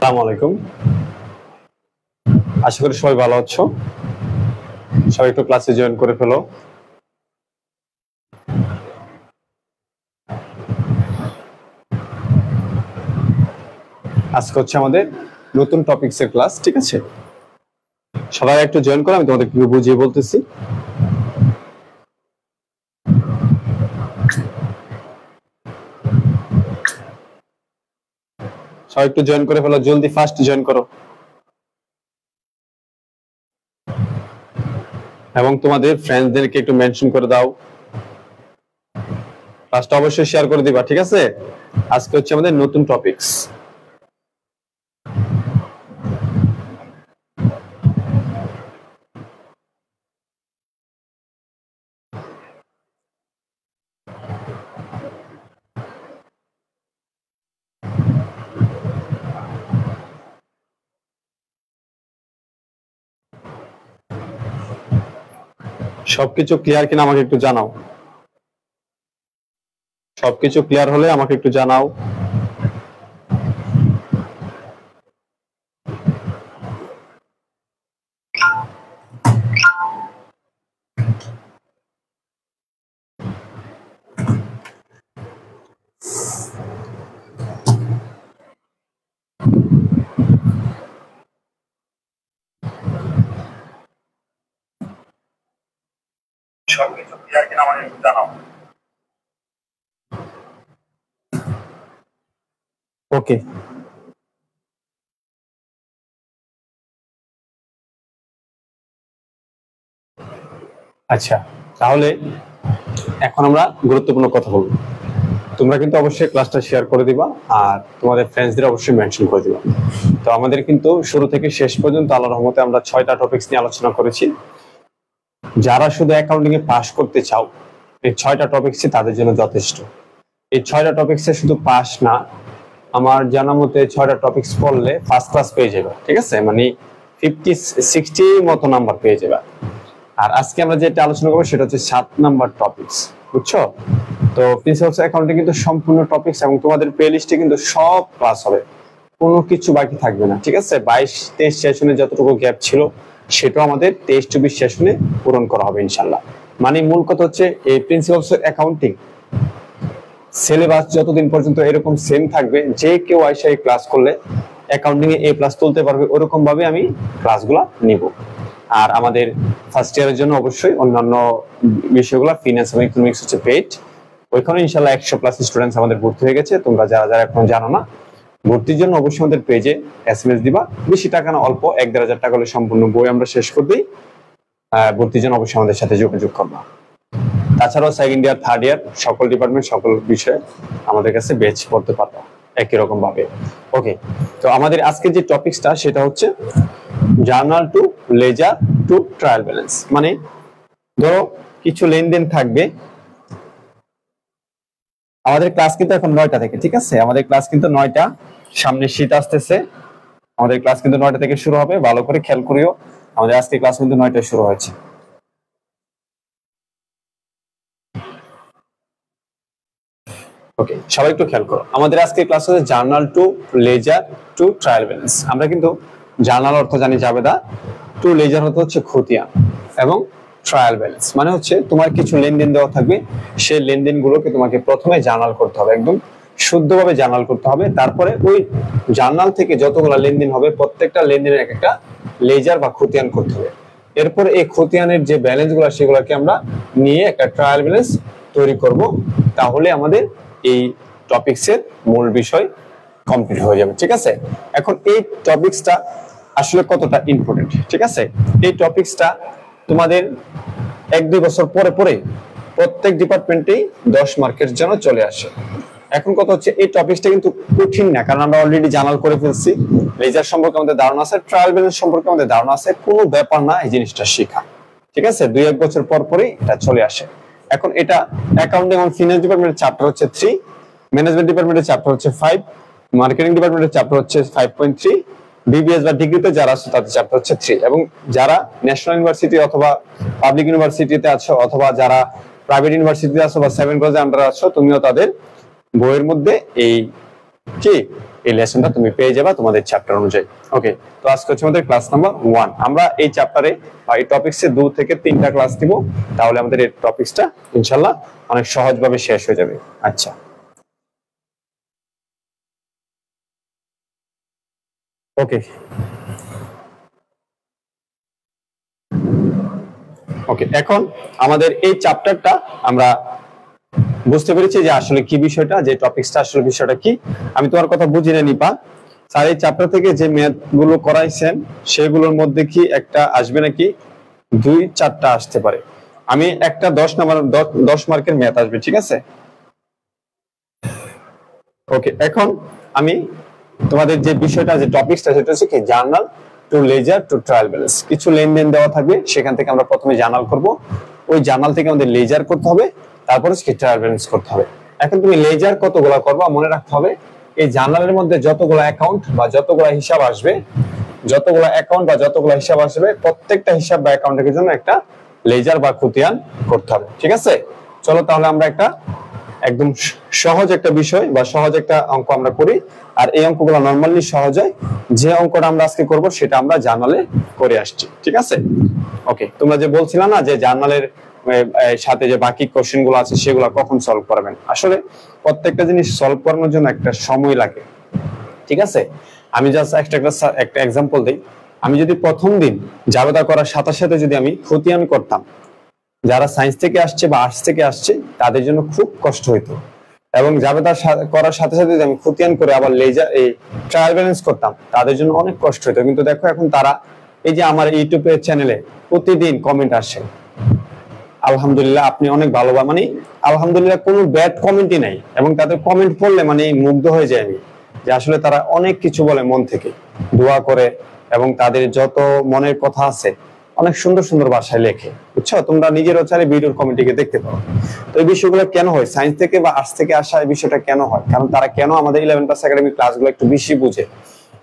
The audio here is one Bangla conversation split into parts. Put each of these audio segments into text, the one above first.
আসসালামু আলাইকুম। আশা করি সবাই ভালো আছো। সবাই একটু ক্লাসে জয়েন করে ফেলো। আজকে হচ্ছে আমাদের নতুন টপিকস এর ক্লাস, ঠিক আছে? সবাই একটু জয়েন করো, আমি তোমাদের একটু বুঝিয়ে বলতেছি। সবাই একটু জয়েন করে ফেলো, জলদি ফার্স্ট জয়েন করো এবং তোমাদের ফ্রেন্ডসদেরকে একটু মেনশন করে দাও। ক্লাসটা অবশ্যই শেয়ার করে দিবা, ঠিক আছে? আজকে হচ্ছে আমাদের নতুন টপিকস। সবকিছু ক্লিয়ার কিনা আমাকে একটু জানাও। সবকিছু ক্লিয়ার হলে আমাকে একটু জানাও। সবকিছু ক্লিয়ার কিনা আমাকে একটু জানাও। ওকে, আচ্ছা, তাহলে এখন আমরা গুরুত্বপূর্ণ কথা বলবো। তোমরা কিন্তু অবশ্যই ক্লাসটা শেয়ার করে দিবা আর তোমাদের ফ্রেন্ডসদের অবশ্যই মেনশন করে দিবা। তো আমাদের কিন্তু শুরু থেকে শেষ পর্যন্ত আল্লাহর রহমতে আমরা 6টা টপিকস নিয়ে আলোচনা করেছি। যারা শুধু অ্যাকাউন্টিং এ পাস করতে চাও, এই 6টা টপিকসই তাদের জন্য যথেষ্ট। এই 6টা টপিকসে শুধু পাস না, আমার জানা মতে 6টা টপিকস পড়লে ফার্স্ট ক্লাস পেয়ে যাবে, ঠিক আছে? মানে 50-60 মতো নাম্বার পেয়ে যাবে। আর আজকে আমরা যেটা আলোচনা করবো সেটা হচ্ছে 7 নাম্বার টপিকস, বুঝছো? তো প্রিন্সিপালস অ্যাকাউন্টিং কিন্তু সম্পূর্ণ টপিকস এবং তোমাদের প্লে লিস্টে কিন্তু সব ক্লাস হবে, কোনো কিছু বাকি থাকবে না, ঠিক আছে? 22-23 সেশনে যতটুকু গ্যাপ ছিল সেটাও আমাদের 23-24 সেশনে পূরণ করা হবে ইনশাল্লাহ। মানে মূল কথা হচ্ছে এই প্রিন্সিপালস অ্যাকাউন্টিং সিলেবাস যতদিন পর্যন্ত এরকম সেম থাকবে, যে কেউ আইসা এই ক্লাস করলে অ্যাকাউন্টিং এ A+ তুলতে পারবে, ওরকম ভাবে আমি ক্লাসগুলো নিব। আর আমাদের ফার্স্ট ইয়ারের জন্য অবশ্যই অন্যান্য বিষয়গুলো ফিনান্স এবং ইকোনমিক্স হচ্ছে পেইড। ওইখানে ইনশাআল্লাহ 100+ স্টুডেন্টস আমাদের ভর্তি হয়ে গেছে। তোমরা যারা যারা এখন জানো না, ভর্তির জন্য অবশ্যই আমাদের পেজে SMS দিবা। বেশি টাকা না, অল্প 1-1.5 টাকা হলে সম্পূর্ণ বই আমরা শেষ করে দিই। ভর্তির জন্য অবশ্যই আমাদের সাথে যোগাযোগ করবা। তাছাড়াও সেকেন্ড ইয়ার, থার্ড ইয়ার সকল ডিপার্টমেন্ট সকল বিষয়ে আমাদের কাছে ব্যাচ পড়তে পারবা একই রকম ভাবে। ওকে, তো আমাদের আজকে যে টপিকসটা সেটা হচ্ছে journal to ledger to trial balance. মানে ধরো কিছু লেনদেন থাকবে। আমাদের ক্লাস কিন্তু এখন 9টা থেকে, ঠিক আছে? আমাদের ক্লাস কিন্তু 9টা, সামনে শীত আসতেছে, আমাদের ক্লাস কিন্তু 9টা থেকে শুরু হবে। ভালো করে খেয়াল করিও, আমাদের আজকে ক্লাস কিন্তু 9টায় শুরু হয়েছে। ওকে, সবাই একটু খেয়াল করো। আমাদের আজকে ক্লাস হচ্ছে journal to ledger to trial balance. আমরা কিন্তু জার্নাল অর্থ জানি জাবেদা, টু লেজার অর্থ হচ্ছে খতিয়ান, এবং ট্রায়াল ব্যালেন্স মানে হচ্ছে তোমার কিছু লেনদেন দেওয়া থাকবে, সেই লেনদেনগুলোকে তোমাকে প্রথমে জার্নাল করতে হবে, একদম শুদ্ধভাবে জার্নাল করতে হবে। তারপরে ওই জার্নাল থেকে যতগুলো লেনদেন হবে প্রত্যেকটা লেনদেনের এক একটা লেজার বা খতিয়ান করতে হবে। এরপর এই খতিয়ানের যে ব্যালেন্স গুলো সেগুলোকে আমরা নিয়ে একটা ট্রায়াল ব্যালেন্স তৈরি করব। তাহলে আমাদের এই টপিকসের মূল বিষয় কমপ্লিট হয়ে যাবে, ঠিক আছে? এখন এই টপিকসটা আসলে কতটা ইম্পর্টেন্ট, ঠিক আছে? এই টপিকসটা তোমাদের 1-2 বছর পরে পরে প্রত্যেক ডিপার্টমেন্টেই 10 মার্কের জন্য চলে আসে। এখন কথা হচ্ছে এই টপিকসটা কিন্তু কঠিন না, কারণ আমরা অলরেডি জার্নাল করে ফেলছি। লেজার সম্পর্কে আমাদের ধারণা আছে, ট্রায়াল ব্যালেন্স সম্পর্কে আমাদের ধারণা আছে। কোনো ব্যাপার না এই জিনিসটা শেখা, ঠিক আছে? 2-1 বছর পর পরই এটা চলে আসে। এখন এটা অ্যাকাউন্টিং এবং ফিনান্স ডিপার্টমেন্টের চ্যাপ্টার হচ্ছে 3, ম্যানেজমেন্ট ডিপার্টমেন্টের চ্যাপ্টার হচ্ছে 5, মার্কেটিং ডিপার্টমেন্টের চ্যাপ্টার হচ্ছে 5.3, বিবিএস বা ডিগ্রিতে যারা আছে তাদের চ্যাপ্টার হচ্ছে 3। এবং যারা ন্যাশনাল ইউনিভার্সিটি অথবা পাবলিক ইউনিভার্সিটিতে আছো, অথবা যারা প্রাইভেট ইউনিভার্সিটিতে আছো বা 7 কলেজে আন্ডারে আছো, তুমিও তাদের বইয়ের মধ্যে এই কি এই লেসনটা তুমি পেয়ে যাবে তোমাদের চ্যাপ্টার অনুযায়ী। ওকে, তো আজকে হচ্ছে আমাদের ক্লাস নাম্বার 1। আমরা এই চ্যাপ্টারে বা এই টপিকসে 2 থেকে 3টা ক্লাস দিব, তাহলে আমাদের এই টপিকসটা ইনশাআল্লাহ অনেক সহজভাবে শেষ হয়ে যাবে। আচ্ছা, ওকে ওকে, এখন আমাদের এই চ্যাপ্টারটা আমরা বুঝতে পেরেছি যে আসলে কি বিষয়টা, যে টপিকসটা আসলে বিষয়টা কি। আমি তোমার কথা বুঝি না নিপা, স্যার এই চ্যাপ্টার থেকে যে ম্যাথ গুলো করাইছেন সেগুলোর মধ্যে কি একটা আসবে নাকি 2-4টা আসতে পারে। আমি একটা 10 মার্কের ম্যাথ আসবে, ঠিক আছে। ওকে, এখন আমি তোমাদের যে বিষয়টা, যে টপিকসটা, সেটা হচ্ছে কি journal to ledger to trial balance. কিছু লেনদেন দেওয়া থাকবে, সেখান থেকে আমরা প্রথমে জার্নাল করব, ওই জার্নাল থেকে আমাদের লেজার করতে হবে, তারপর হচ্ছে ট্রায়াল ব্যালেন্স করতে হবে। এখন তুমি লেজার কতগুলো করবা মনে রাখতে হবে, এই জার্নালের মধ্যে যতগুলো অ্যাকাউন্ট বা যতগুলো হিসাব আসবে, যতগুলো অ্যাকাউন্ট বা যতগুলো হিসাব আসবে, প্রত্যেকটা হিসাব বা অ্যাকাউন্টের জন্য একটা লেজার বা খতিয়ান করতে হবে, ঠিক আছে। চলো তাহলে আমরা একটা একদম সহজ একটা বিষয় বা সহজ একটা অঙ্ক আমরা করি। আর এই অঙ্কগুলো নরমালি সহজ হয়। যে অঙ্কটা আমরা আজকে করব সেটা আমরা জার্নালে করে আসছি, ঠিক আছে। ওকে, তোমরা যে বলছিলা না যে জার্নালের সাথে যে বাকি কোশ্চেন গুলো আছে সেগুলো কখন সলভ করবেন, আসলে প্রত্যেকটা জিনিস সলভ করানোর জন্য একটা সময় লাগে, ঠিক আছে। আমি জাস্ট একটা এক্সাম্পল দিই। আমি যদি প্রথম দিন জাবেদা করার সাথে সাথে যদি আমি খতিয়ান করতাম, যারা সায়েন্স থেকে আসছে বা আর্টস থেকে আসছে তাদের জন্য খুব কষ্ট হইতো। এবং জাবেদা করার সাথে সাথে যদি আমি খতিয়ান করে আবার লেজার এই ট্রায়াল ব্যালেন্স করতাম, তাদের জন্য অনেক কষ্ট হইতো। কিন্তু দেখো এখন তারা এই যে আমার ইউটিউবের চ্যানেলে প্রতিদিন কমেন্ট আসে, আলহামদুলিল্লাহ আপনি অনেক ভালো, মানে আলহামদুলিল্লাহ কোনো ব্যাড কমেন্টই নাই। এবং তাদের কমেন্ট পড়লে মানে মুগ্ধ হয়ে যায় আমি, যে আসলে তারা অনেক কিছু বলে মন থেকে, দোয়া করে, এবং তাদের যত মনের কথা আছে অনেক সুন্দর সুন্দর ভাষায় লেখে, বুঝছো। তোমরা নিজেরও চাইলে ভিডিওর কমেন্টে দেখতে পারো। তো এই বিষয়গুলো কেন হয়, সায়েন্স থেকে বা আর্টস থেকে আসা এই বিষয়টা কেন হয়, কারণ তারা কেন আমাদের 11+ একাডেমি ক্লাসগুলো একটু বেশি বুঝে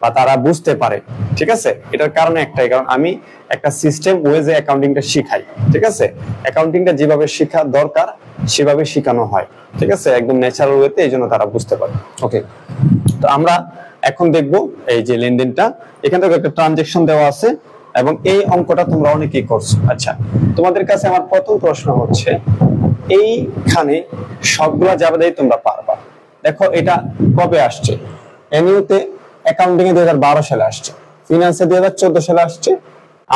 বা তারা বুঝতে পারে, ঠিক আছে। এটার কারণ একটাই, কারণ আমি একটা সিস্টেম ওয়েজে অ্যাকাউন্টিংটা শিখাই, ঠিক আছে। অ্যাকাউন্টিংটা যেভাবে শেখা দরকার সেভাবে শেখানো হয়, ঠিক আছে, একদম ন্যাচারাল ওয়েতে, এই জন্য তারা বুঝতে পারে। ওকে, তো আমরা এখন দেখব এই যে লেনদেনটা, এখান থেকে একটা ট্রানজেকশন দেওয়া আছে এবং এই অঙ্কটা তোমরা অনেকেই করছো। আচ্ছা, তোমাদের কাছে আমার প্রথম প্রশ্ন হচ্ছে, এইখানে সবগুলা জাবেদাই তোমরা পারবা। দেখো এটা কবে আসছে, এমইউতে অ্যাকাউন্টিং এ 2012 সালে আসছে, ফিনান্সে 2014 সালে আসছে,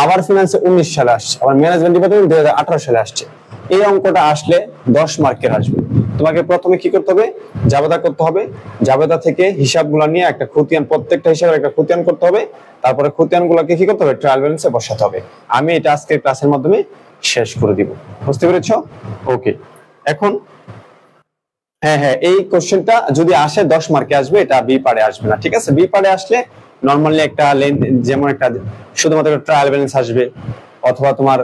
আবার ফিনান্সে 19 সালে আসছে, আবার ম্যানেজমেন্ট ডিপার্টমেন্ট 2018 সালে আসছে। এই অঙ্কটা আসলে 10 মার্কের আসবে। তোমাকে প্রথমে কি করতে হবে, জাবেদা করতে হবে, জাবেদা থেকে হিসাবগুলো নিয়ে একটা খতিয়ান, প্রত্যেকটা হিসাবের একটা খতিয়ান করতে হবে, তারপরে খতিয়ানগুলোকে কি করতে হবে, ট্রায়াল ব্যালেন্সে বসাতে হবে। আমি এটা আজকের ক্লাসের মাধ্যমে শেষ করে দিব, বুঝতে পেরেছো। ওকে, এখন হ্যাঁ হ্যাঁ, এই কোশ্চেনটা যদি আসে 10 মার্কে আসবে, এটা বি পারে আসবে না, ঠিক আছে। বি পারে আসলে নরমালি একটা যেমন একটা শুধুমাত্র ট্রায়াল ব্যালেন্স আসবে, অথবা তোমার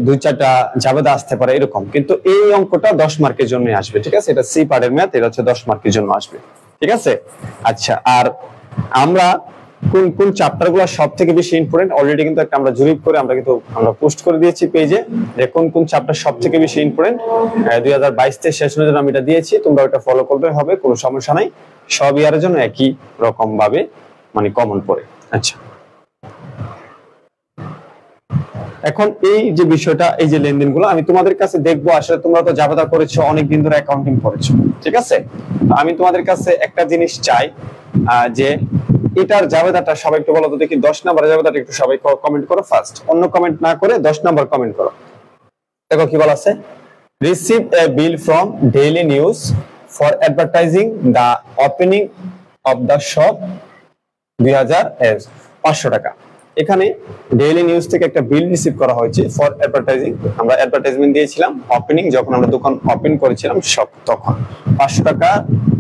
2-4টা জাবেদা আসতে পারে এরকম, কিন্তু এই অঙ্কটা 10 মার্কের জন্য আসবে, ঠিক আছে। এটা সি পার্টের ম্যাথ, এটা হচ্ছে 10 মার্কের জন্য আসবে, ঠিক আছে। আচ্ছা, আর আমরা কোন কোন চ্যাপ্টার গুলো সব থেকে বেশি ইম্পর্টেন্ট, অলরেডি কিন্তু একটা আমরা জরিপ করে আমরা পোস্ট করে দিয়েছি পেজে, যে কোন কোন চ্যাপ্টার সব থেকে বেশি ইম্পর্টেন্ট 2022 তে শেষ হওয়ার জন্য আমি এটা দিয়েছি। তোমরা ওটা ফলো করবে, হবে, কোনো সমস্যা নাই। সব ইয়ারের জন্য একই রকম ভাবে মানে কমন পড়ে। আচ্ছা, এখন এই যে বিষয়টা, এই যে লেনদেনগুলো আমি তোমাদের কাছে দেখবো, আসলে তোমরা তো জাবেদা করেছো, অনেকদিন ধরে অ্যাকাউন্টিং করেছো, ঠিক আছে। আমি তোমাদের কাছে একটা জিনিস চাই, যে এটার জাবেদাটা সবাই একটু বলো তো দেখি, 10 নাম্বার জাবেদাটা একটু সবাই কমেন্ট করো ফার্স্ট, অন্য কমেন্ট না করে 10 নাম্বার কমেন্ট করো। দেখো কি বলা আছে, receive a bill from daily news for advertising the opening of the shop 500 টাকা। এখানে ডেইলি নিউজ থেকে একটা বিল রিসিভ করা হয়েছে ফর অ্যাডভার্টাইজিং। আমরা অ্যাডভার্টাইজমেন্ট দিয়েছিলাম ওপেনিং, যখন আমরা দোকান ওপেন করেছিলাম সব, তখন 500 টাকা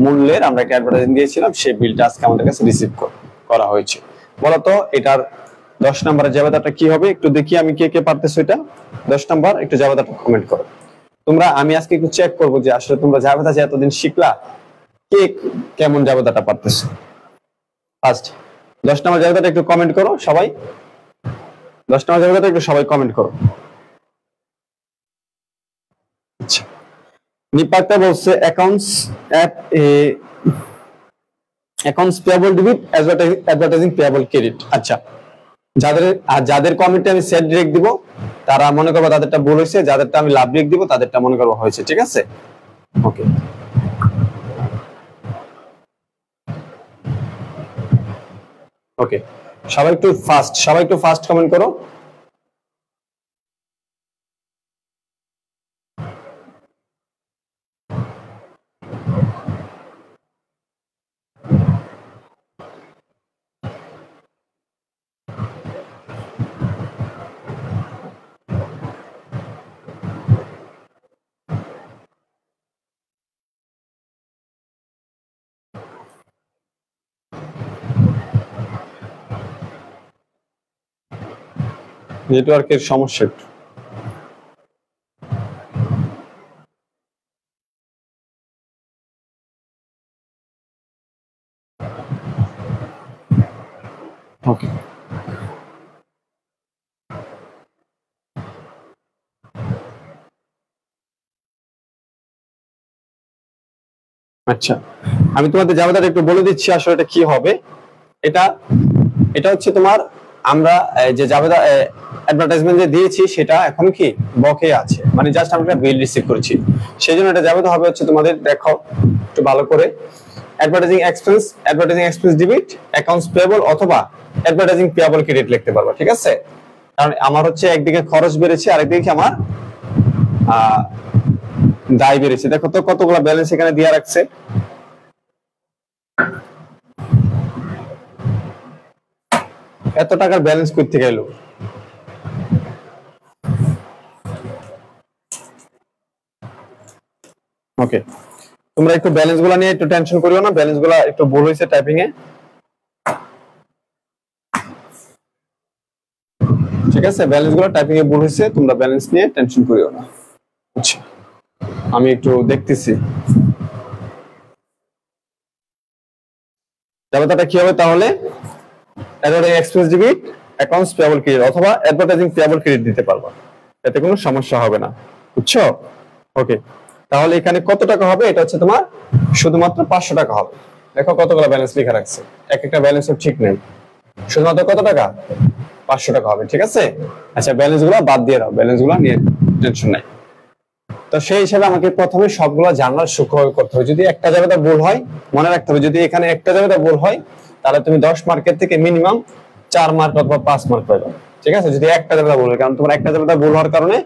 মূল্যের আমরা একটা অ্যাডভার্টাইজিং দিয়েছিলাম, সেই বিলটা আজকে আমাদের কাছে রিসিভ করা হয়েছে। বলতো এটার 10 নম্বরের জাবেদাটা কি হবে, একটু দেখি আমি কে কে পারতেছো এটা। 10 নম্বর একটু জাবেদাটা কমেন্ট করো তোমরা। আমি আজকে একটু চেক করবো যে আসলে তোমরা জাবেদা যে এতদিন শিখলা, কে কেমন জাবেদাটা পারতেছো। ফার্স্ট 10 নম্বর জাবেদাটা একটু কমেন্ট করো সবাই, 10 নম্বর জাবেদাটা একটু সবাই কমেন্ট করো। আচ্ছা, নিপাকটা বলছে accounts at a accounts payable debit, advertising payable credit. আচ্ছা, যাদের কমেন্টে আমি সেট ডিরেক্ট দিব তারা মনে করবো তাদেরটা ভুল হয়েছে, যাদেরটা আমি লাভ ডিরেক্ট দিব তাদেরটা মনে করবো হয়েছে। ঠিক আছে, ওকে। ওকে, সবাই একটু ফাস্ট কমেন্ট করো। নেটওয়ার্কের সমস্যা একটু। ওকে, আচ্ছা আমি তোমাদের জাভাটা একটু বলে দিচ্ছি আসলে এটা কি হবে। এটা এটা হচ্ছে তোমার, আমরা যে জাভাটা অ্যাডভার্টাইজমেন্ট যে দিয়েছি সেটা এখন কি বকেয়া আছে, মানে জাস্ট আমরা বিল রিসিভ করেছি, সেই জন্য এটা জাভাটা হবে হচ্ছে তোমাদের, দেখো একটু ভালো করে, advertising expense debit, accounts payable অথবা অ্যাডভার্টাইজিং পেয়েবল ক্রেডিট লিখতে পারবা। ঠিক আছে, কারণ আমার হচ্ছে একদিকে খরচ বেড়েছে আরেকদিকে আমার দায় বেড়েছে। দেখো তো কতগুলো ব্যালেন্স এখানে দিয়ে রাখছে, এত টাকার ব্যালেন্স করতে গেল। ওকে, তোমরা একটু ব্যালেন্স গুলা নিয়ে একটু টেনশন করিও না, ব্যালেন্স গুলা একটু ভুল হয়েছে টাইপিং এ। ঠিক আছে, ব্যালেন্স গুলা টাইপিং এ ভুল হয়েছে, তোমরা ব্যালেন্স নিয়ে টেনশন করিও না। আচ্ছা, আমি একটু দেখতেছি জাভাটা কি হবে তাহলে, advertising expense debit, accounts payable credit অথবা অ্যাডভার্টাইজিং পেয়েবল ক্রেডিট দিতে পারবা, এতে কোনো সমস্যা হবে না, বুঝছো? ওকে, তাহলে এখানে কত টাকা হবে, এটা হচ্ছে তোমার শুধুমাত্র 500 টাকা হবে। দেখো কতগুলো ব্যালেন্স লেখা রাখছে, এক একটা ব্যালেন্সের ঠিক নেই, শুধুমাত্র কত টাকা, 500 টাকা হবে। ঠিক আছে, আচ্ছা ব্যালেন্স গুলো বাদ দিয়ে দাও, ব্যালেন্স গুলো নিয়ে টেনশন নাই। তো সেই হিসাবে আমাকে প্রথমে সবগুলো জানার সূক্ষ্মভাবে করতে হবে। যদি একটা জায়গাতে ভুল হয় মনে রাখতে হবে, যদি এখানে একটা জায়গাতে ভুল হয় তাহলে তুমি 10 মার্কের থেকে মিনিমাম 4 মার্ক অথবা 5 মার্ক পাবে। ঠিক আছে, যদি একটা জায়গাতে ভুল হয়, কারণ তোমার একটা জায়গাতে ভুল হওয়ার কারণে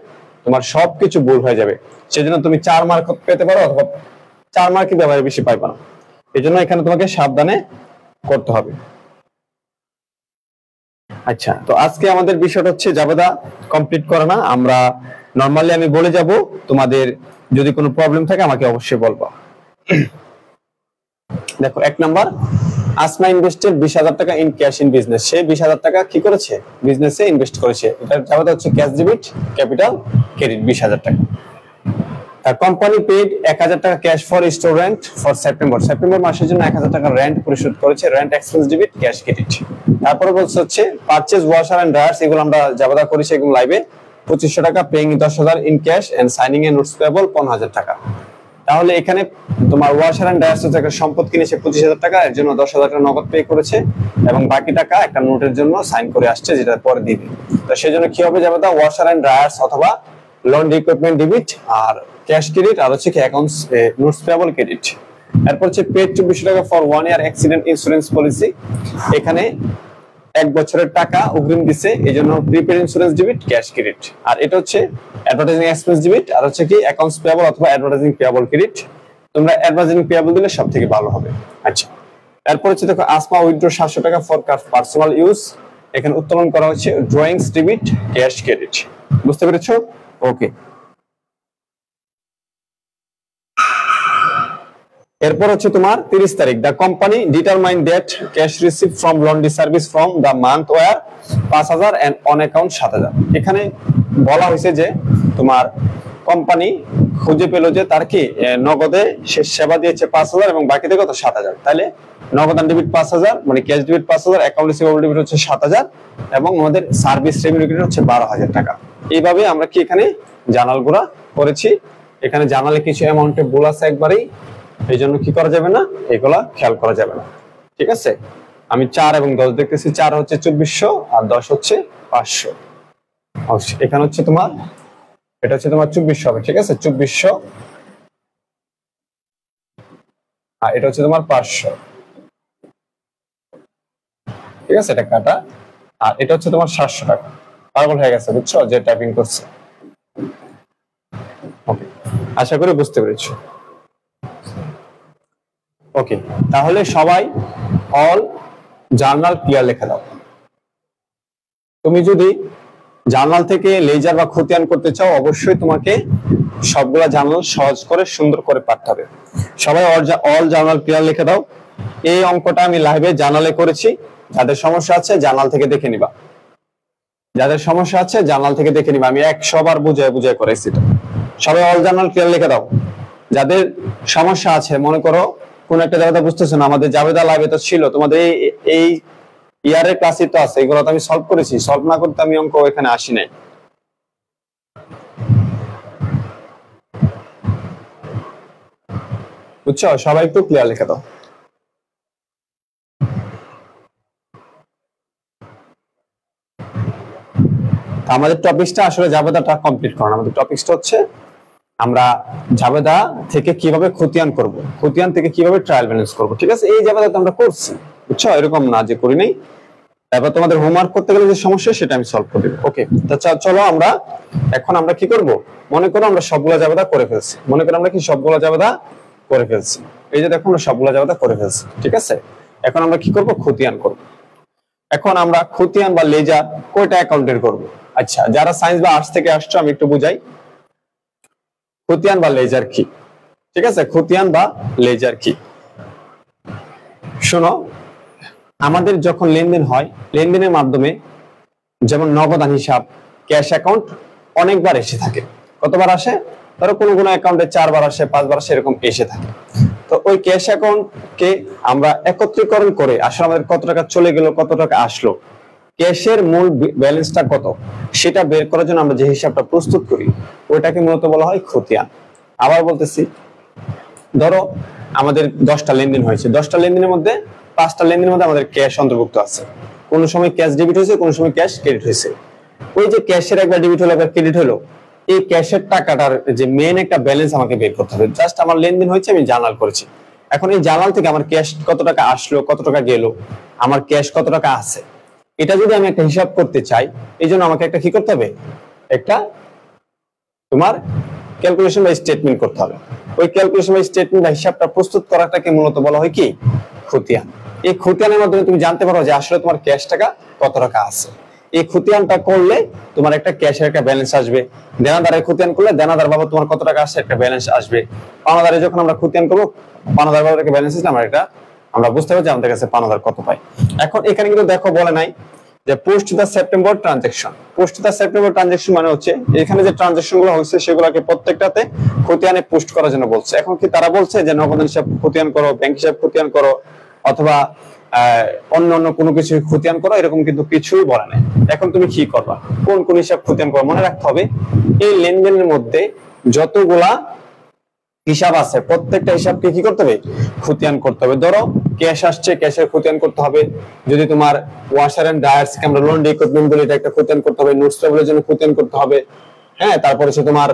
তোমার সবকিছু ভুল হয়ে যাবে, সেজন্য তুমি 4 মার্ক পেতে পারো অথবা 4 মার্কের ব্যাপারে বেশি পাইবা না। এই জন্য এখানে তোমাকে সাবধানে করতে হবে। আচ্ছা, তো আজকে আমাদের বিষয়টা হচ্ছে জাভাটা কমপ্লিট করা না, আমরা নরমালি আমি বলে যাব, তোমাদের যদি কোনো প্রবলেম থাকে আমাকে অবশ্যই বলবা। দেখো 1 নাম্বার, আসমা ইনভেস্টেড 20,000 টাকা ইন ক্যাশ ইন বিজনেস। সে 20,000 টাকা কি করেছে, বিজনেসে ইনভেস্ট করেছে। এটা জাভাটা হচ্ছে ক্যাশ ডেবিট, ক্যাপিটাল ক্রেডিট 20,000 টাকা। কোম্পানি পেড 1,000 টাকা cash for store rent for September মাসের জন্য 1,000 টাকা রেন্ট পরিশোধ করেছে, rent expense debit, cash credit. তারপরে বলছে হচ্ছে পারচেজ ওয়াশার এন্ড ড্রায়ার্স, এগুলো আমরা জাভাটা করেছি এগুলো লাইভে, 2500 টাকা, paying 10,000 in cash and signing a notes payable 15,000 টাকা। তাহলে এখানে তোমার ওয়াশার এন্ড ড্রায়ার্স একটা সম্পদ কিনেছে 25,000 টাকা, এর জন্য 10,000 টাকা নগদ পে করেছে এবং বাকি টাকা একটা নোটের জন্য সাইন করে আসছে, যেটা পরে দিবে। তো সেজন্য কি হবে, জাভাটা ওয়াশার এন্ড ড্রায়ার্স অথবা লন্ড্রি ইকুইপমেন্ট ডেবিট আর ক্যাশ ক্রেডিট, আর হচ্ছে কি অ্যাকাউন্টস নোটস পেয়েবল ক্রেডিট। এরপর হচ্ছে পেড 2400 টাকা for 1 year accident insurance policy, এখানে 1 বছরের টাকা অগ্রিম দিছে, এজন্য prepaid insurance debit, cash credit. আর এটা হচ্ছে অ্যাডভার্টাইজিং এক্সপেন্স ডেবিট আর হচ্ছে কি অ্যাকাউন্টস পেয়েবল অথবা অ্যাডভার্টাইজিং পেয়েবল ক্রেডিট। তোমরা অ্যাডভার্টাইজিং পেয়েবল দিলে সবথেকে ভালো হবে। আচ্ছা, এরপর হচ্ছে দেখো আসমা উইথড্র 700 টাকা ফর পার্সোনাল ইউজ, এখানে উত্তোলন করা হচ্ছে ড্রয়িংস ডেবিট, ক্যাশ ক্রেডিট। বুঝতে পেরেছো? ওকে, এরপর হচ্ছে তোমার 30 তারিখ, the company determine that cash receive from laundry service from the month were 5,000 and on account 7,000। এখানে বলা হয়েছে যে তোমার কোম্পানি খুঁজে পেল যে তার কি নগদে সে সেবা দিয়েছে 5,000 এবং বাকি থেকে কত 7,000। তাহলে নগদান ডেবিট 5,000, মানে cash debit 5,000, account receivable debit হচ্ছে 7,000 এবং আমাদের সার্ভিস রেভিনিউ ক্রেডিট হচ্ছে 12,000 টাকা। এইভাবে আমরা কি এখানে জার্নালগুলো করেছি। এখানে জার্নালে কিছু অ্যামাউন্টে ভুল আছে একবারেই, এই জন্য কি করা যাবে না, এগুলা খেয়াল করা যাবে না। ঠিক আছে, আমি 4 এবং 10 দেখতেছি। 4 হচ্ছে 2400 আর 10 হচ্ছে 500। অবশ্যই এখানে হচ্ছে তোমার, এটা হচ্ছে তোমার 2400 হবে। ঠিক আছে, 2400 আর এটা হচ্ছে তোমার 500। ঠিক আছে, এটা কাটা। আর এটা হচ্ছে তোমার 700 টাকা। পাগল হয়ে গেছে বুঝছো যে টাইপিং করছে। ওকে, আশা করি বুঝতে পেরেছো। ওকে, তাহলে সবাই অল জার্নাল ক্লিয়ার লিখে দাও। তুমি যদি জার্নাল থেকে লেজার বা খতিয়ান করতে চাও, অবশ্যই তোমাকে সবগুলা জার্নাল সহজ করে সুন্দর করে পাঠতে হবে। সবাই অল জার্নাল ক্লিয়ার লিখে দাও। এই অঙ্কটা আমি লাইভে জার্নালে করেছি। যাদের সমস্যা আছে জার্নাল থেকে দেখে নিবা, যাদের সমস্যা আছে জার্নাল থেকে দেখে নিবা। আমি 100 বার বুঝায় বুঝায় করেছি। সবাই অল জার্নাল ক্লিয়ার লিখে দাও। যাদের সমস্যা আছে, মনে করো কোন একটা জায়গাটা বুঝতেছো না, আমাদের জাবেদা লাইভে তো ছিল, তোমাদের এই ইয়ারের ক্লাসই তো আছে, এগুলো তো আমি সলভ করেছি। সলভ না করতে আমি অঙ্ক এখানে আসি নাই। বুঝছো, সবাই একটু ক্লিয়ার লিখে দাও। আমাদের টপিকসটা আসলে জাবেদাটা কমপ্লিট করানো। আমাদের টপিকসটা হচ্ছে আমরা জাবেদা থেকে কিভাবে খতিয়ান করব, খতিয়ান থেকে কিভাবে ট্রায়াল ব্যালেন্স করব। ঠিক আছে, এই জাবেদা তো আমরা করছি, বুঝছো, এরকম না যে করি নাই। তারপর তোমাদের হোমওয়ার্ক করতে গেলে যে সমস্যা সেটা আমি সলভ করে দেব। ওকে, তো চলো আমরা এখন আমরা কি করব, মনে করো আমরা সবগুলা জাবেদা করে ফেলছি। মনে করো আমরা কি সবগুলা জাবেদা করে ফেলছি। এই যে দেখো আমরা সবগুলা জাবেদা করে ফেলছি। ঠিক আছে, এখন আমরা কি করব, খতিয়ান করব। এখন আমরা খতিয়ান বা লেজার কয়টা অ্যাকাউন্টের করব। আচ্ছা, যারা সায়েন্স বা আর্টস থেকে আসছো আমি একটু বুঝাই খতিয়ান বা লেজার কি। ঠিক আছে, খতিয়ান বা লেজার কি, শোনো। আমাদের যখন লেনদেন হয়, লেনদেনের মাধ্যমে যেমন নগদান হিসাব, ক্যাশ অ্যাকাউন্ট অনেকবার এসে থাকে। কতবার আসে? ধরো কোনো কোনো অ্যাকাউন্টে 4 বার আসে, 5 বার আসে, এরকম এসে থাকে। তো ওই ক্যাশ অ্যাকাউন্টকে আমরা একত্রীকরণ করে আসলে আমাদের কত টাকা চলে গেল, কত টাকা আসলো, ক্যাশের মূল ব্যালেন্সটা কত, সেটা বের করার জন্য আমরা যে হিসাবটা প্রস্তুত করি ওইটাকে মূলত বলা হয় খতিয়ান। আবার বলতেছি, ধরো আমাদের 10টা লেনদেন হয়েছে, 10টা লেনদেনের মধ্যে 5টা লেনদেনের মধ্যে আমাদের ক্যাশ অন্তর্ভুক্ত আছে। কোনো সময় ক্যাশ ডেবিট হয়েছে, কোনো সময় ক্যাশ ক্রেডিট হয়েছে। ওই যে ক্যাশের একবার ডেবিট হলো, একবার ক্রেডিট হলো, এই ক্যাশের টাকাটার যে মেইন একটা ব্যালেন্স আমাকে বের করতে হবে। জাস্ট আমার লেনদেন হয়েছে, আমি জার্নাল করেছি। এখন এই জার্নাল থেকে আমার ক্যাশ কত টাকা আসলো, কত টাকা গেল, আমার ক্যাশ কত টাকা আছে, এটা যদি আমি একটা হিসাব করতে চাই, এই জন্য আমাকে একটা কি করতে হবে, একটা তোমার ক্যালকুলেশন বা স্টেটমেন্ট করতে হবে। ওই ক্যালকুলেশন বা স্টেটমেন্ট বা হিসাবটা প্রস্তুত করাটাকে মূলত বলা হয় কি, খতিয়ান। এই খতিয়ানের মাধ্যমে তুমি জানতে পারো যে আসলে তোমার ক্যাশ টাকা কত টাকা আছে। এই খতিয়ানটা করলে তোমার একটা ক্যাশের একটা ব্যালেন্স আসবে। দেনাদারের খতিয়ান করলে দেনাদার বাবদ তোমার কত টাকা আসছে একটা ব্যালেন্স আসবে। পাওনাদারে যখন আমরা খতিয়ান করবো, পাওনাদার বাবদ একটা ব্যালেন্স আসলে আমরা বুঝতে পারবো যে আমাদের কাছে পাওনাদার কত পায়। এখন এখানে কিন্তু দেখো বলে নাই যে post the September transaction. Post the September transaction মানে হচ্ছে এখানে যে ট্রানজাকশন গুলো হয়েছে সেগুলোকে প্রত্যেকটাতে খতিয়ানে পোস্ট করার জন্য বলছে। এখন কি তারা বলছে যে নগদান হিসাব খতিয়ান করো, ব্যাংক হিসাব খতিয়ান করো, অথবা অন্য অন্য কোনো কিছু খতিয়ান করো, এরকম কিন্তু কিছুই বলে নাই। এখন তুমি কি করবা, কোন কোন হিসাব খতিয়ান করো, মনে রাখতে হবে এই লেনদেনের মধ্যে যতগুলা হিসাব আছে প্রত্যেকটা হিসাবকে কি করতে হবে, খতিয়ান করতে হবে। ধরো ক্যাশ আসছে, ক্যাশের খতিয়ান করতে হবে। যদি তোমার ওয়াশার এন্ড ড্রায়ার্স কে আমরা লন্ড্রি ইকুইপমেন্ট বলি, এটা একটা খতিয়ান করতে হবে। নোটস টেবিলের জন্য খতিয়ান করতে হবে। হ্যাঁ, তারপরে হচ্ছে তোমার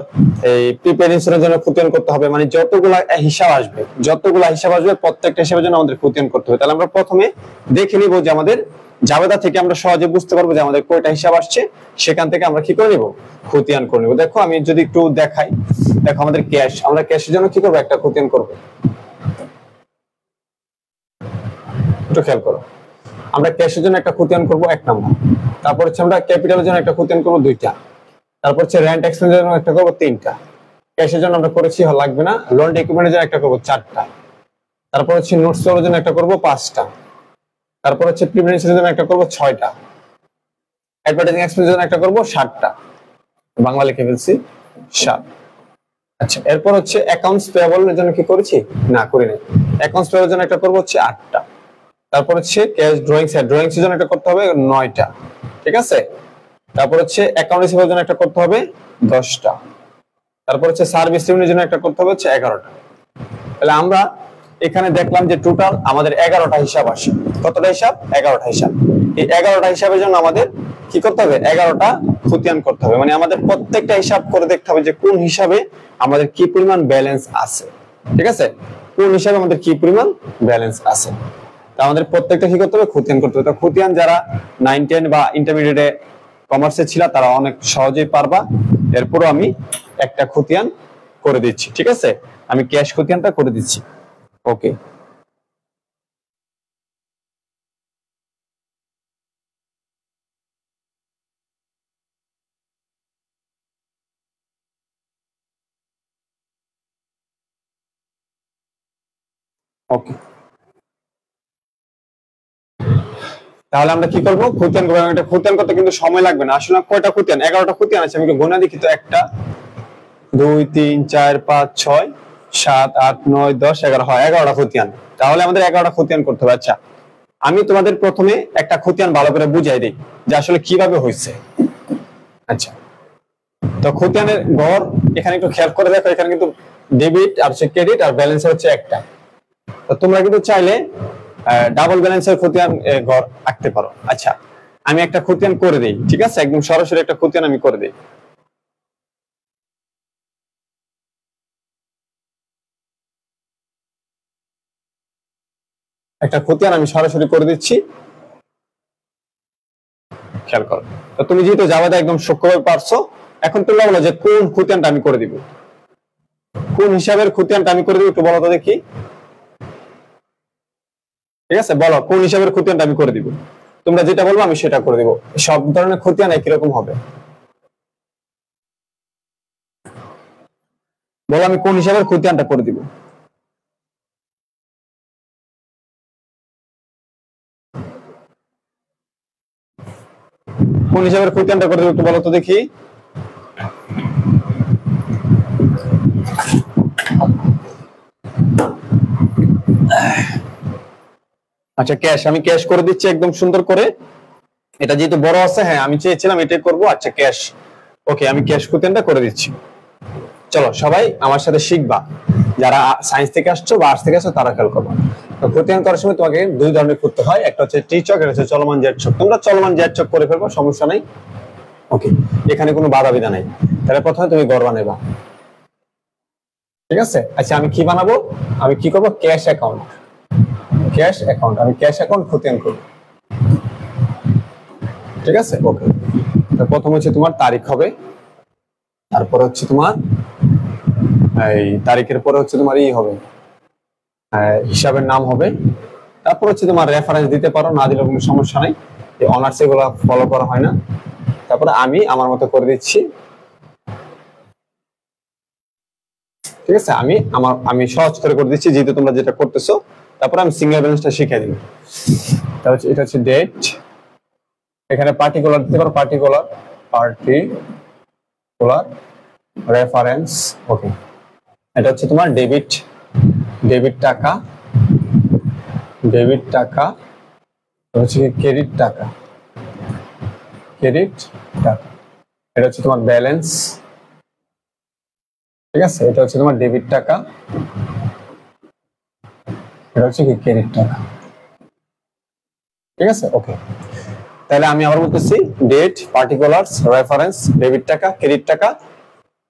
এই প্রিপেয়ার ইন্স্যুরেন্সের জন্য খতিয়ান করতে হবে। মানে যতগুলা হিসাব আসবে প্রত্যেকটা হিসাবের জন্য আমাদের খতিয়ান করতে হবে। তাহলে আমরা প্রথমে দেখে নিব যে আমাদের জাবেদা থেকে আমরা সহজে বুঝতে পারবো যে আমাদের কয়টা হিসাব আসছে, সেখান থেকে আমরা কি করে নিব, খতিয়ান করে নিব। দেখো আমি যদি একটু দেখাই, দেখো আমাদের ক্যাশ, আমরা ক্যাশের জন্য কি করবো, একটা খতিয়ান করবো। একটু খেয়াল করো, আমরা ক্যাশের জন্য একটা খতিয়ান করবো 1 নম্বর। তারপর হচ্ছে আমরা ক্যাপিটালের জন্য একটা খতিয়ান করবো 2টা। তারপর হচ্ছে রেন্ট এক্সপেন্সের জন্য একটা করবো 3টা। ক্যাশের জন্য আমরা করেছি, লাগবে না। লোন ডকুমেন্টের জন্য একটা করবো 4টা। তারপর হচ্ছে নোটস এর জন্য একটা করবো 5টা। তারপর হচ্ছে প্রিপারেশনের জন্য একটা করবো 6টা। অ্যাডভার্টাইজিং এক্সপেন্সের জন্য একটা করবো 7টা। বাংলা লিখে ফেলছি 7। আচ্ছা, এরপর হচ্ছে অ্যাকাউন্টস পেয়েবল এর জন্য কি করেছি, না করি নাই। অ্যাকাউন্টস পেয়েবল এর জন্য একটা করবো হচ্ছে 8টা। তারপর হচ্ছে ক্যাশ ড্রয়িংস এর জন্য একটা করতে হবে 9টা। ঠিক আছে। তারপর হচ্ছে অ্যাকাউন্ট রিসিভেবল এর জন্য একটা করতে হবে 10টা। তারপর হচ্ছে সার্ভিস রেভিনিউর জন্য একটা করতে হবে হচ্ছে 11টা। তাহলে আমরা এখানে দেখলাম যে টোটাল আমাদের 11টা হিসাব আসে। কতটা হিসাব? 11টা হিসাব। এই 11টা হিসাবের জন্য আমাদের কি করতে হবে? 11টা খতিয়ান করতে হবে। মানে আমাদের প্রত্যেকটা হিসাব করে দেখতে হবে যে কোন হিসাবে আমাদের কি পরিমাণ ব্যালেন্স আছে। ঠিক আছে, কোন হিসাবে আমাদের কি পরিমাণ ব্যালেন্স আছে, তা আমাদের প্রত্যেকটা কি করতে হবে? খতিয়ান করতে হবে। তো খতিয়ান যারা 9, 10 বা ইন্টারমিডিয়েটে কমার্সে ছিল তারা অনেক সহজেই পারবা। এরপরও আমি একটা খতিয়ান করে দিচ্ছি। ঠিক আছে, আমি ক্যাশ খতিয়ানটা করে দিচ্ছি। ওকে, ওকে, তাহলে আমরা কি করবো? খতিয়ান করবো। এটা খতিয়ান করতে কিন্তু সময় লাগবে না। আসলে কয়টা খতিয়ান? 11টা খতিয়ান আছে। আমি একটু গোনা দেখি তো। 1 2 3 4 5 6 7 8 9 10 11। হয় 11টা খতিয়ান। তাহলে আমাদের 11টা খতিয়ান করতে হবে। আচ্ছা, আমি তোমাদের প্রথমে একটা খতিয়ান ভালো করে বুঝাই দিই যে আসলে কিভাবে হয়েছে। আচ্ছা, তো খতিয়ানের গড় এখানে একটু খেয়াল করে দেখো। এখানে কিন্তু ডেবিট আর ক্রেডিট আর ব্যালেন্স হচ্ছে একটা। তো তোমরা কিন্তু চাইলে ডাবল ব্যালেন্সের খতিয়ান গড় আঁকতে পারো। আচ্ছা, আমি একটা খতিয়ান করে দিই। ঠিক আছে, একদম সরাসরি একটা খতিয়ান আমি করে দিই। একটা খতিয়ান আমি সরাসরি করে দিচ্ছি, খেয়াল করো। তো তুমি যেহেতু জাভাতে একদম সূক্ষ্মভাবে পারছো, এখন তোমরা বলো যে কোন খতিয়ানটা আমি করে দিব, কোন হিসাবের খতিয়ানটা আমি করে দিব, একটু বলো তো দেখি। ঠিক আছে, বলো কোন হিসাবের খতিয়ানটা আমি করে দিব। তোমরা যেটা বলবো আমি সেটা করে দিব। সব ধরনের খতিয়ান একই রকম হবে। বলো আমি কোন হিসাবের খতিয়ানটা করে দিব। কোন হিসাবের খতিয়ানটা করে দিব একটু বলো তো দেখি। আচ্ছা, ক্যাশ। আমি ক্যাশ করে দিচ্ছি একদম সুন্দর করে। এটা যেহেতু বড় আছে, হ্যাঁ আমি চেয়েছিলাম এটাই করব। আচ্ছা, ক্যাশ। ওকে, আমি ক্যাশ খতিয়ানটা করে দিচ্ছি। চলো সবাই আমার সাথে শিখবা। যারা সায়েন্স থেকে আসছো বা আর্টস থেকে আসছো তারা খেয়াল করবা। তো খতিয়ান করার সময় তোমাকে 2 ধরনের করতে হয়। একটা হচ্ছে টি চক, একটা হচ্ছে চলমান জেড চক। তোমরা চলমান জেড চক করে ফেলবো, সমস্যা নাই। ওকে, এখানে কোনো বাধা বিধা নাই। তাহলে প্রথমে তুমি গড় বানাবা। ঠিক আছে, আচ্ছা আমি কি বানাবো? আমি কি করবো? Cash account. ক্যাশ অ্যাকাউন্ট, আমি ক্যাশ অ্যাকাউন্ট খতিয়ান করবো। ঠিক আছে, ওকে। তো প্রথম হচ্ছে তোমার তারিখ হবে, তারপর হচ্ছে তোমার এই তারিখের পরে হচ্ছে তোমার ই হবে, হিসাবের নাম হবে। তারপর হচ্ছে তোমার রেফারেন্স দিতে পারো, না দিলে কোনো সমস্যা নাই। এই অনার্স এগুলো ফলো করা হয় না। তারপরে আমি আমার মতো করে দিচ্ছি। ঠিক আছে, আমি সহজ করে দিচ্ছি যেহেতু তোমরা যেটা করতেছো। তারপরে আমি সিঙ্গেল ব্যালেন্সটা শিখিয়ে দিব। তাহলে এটা হচ্ছে ডেট, এখানে পার্টিকুলার দিতে পারো, পার্টিকুলার রেফারেন্স। ওকে, এটা হচ্ছে তোমার ডেবিট, টাকা, হচ্ছে ক্রেডিট টাকা, এটা হচ্ছে তোমার ব্যালেন্স। ঠিক আছে, এটা হচ্ছে তোমার ডেবিট টাকা, এটা হচ্ছে কি ক্রেডিট টাকা। ঠিক আছে, ওকে। তাহলে আমি আবার বলতেছি, ডেট, পার্টিকুলারস, রেফারেন্স, ডেবিট টাকা, ক্রেডিট টাকা,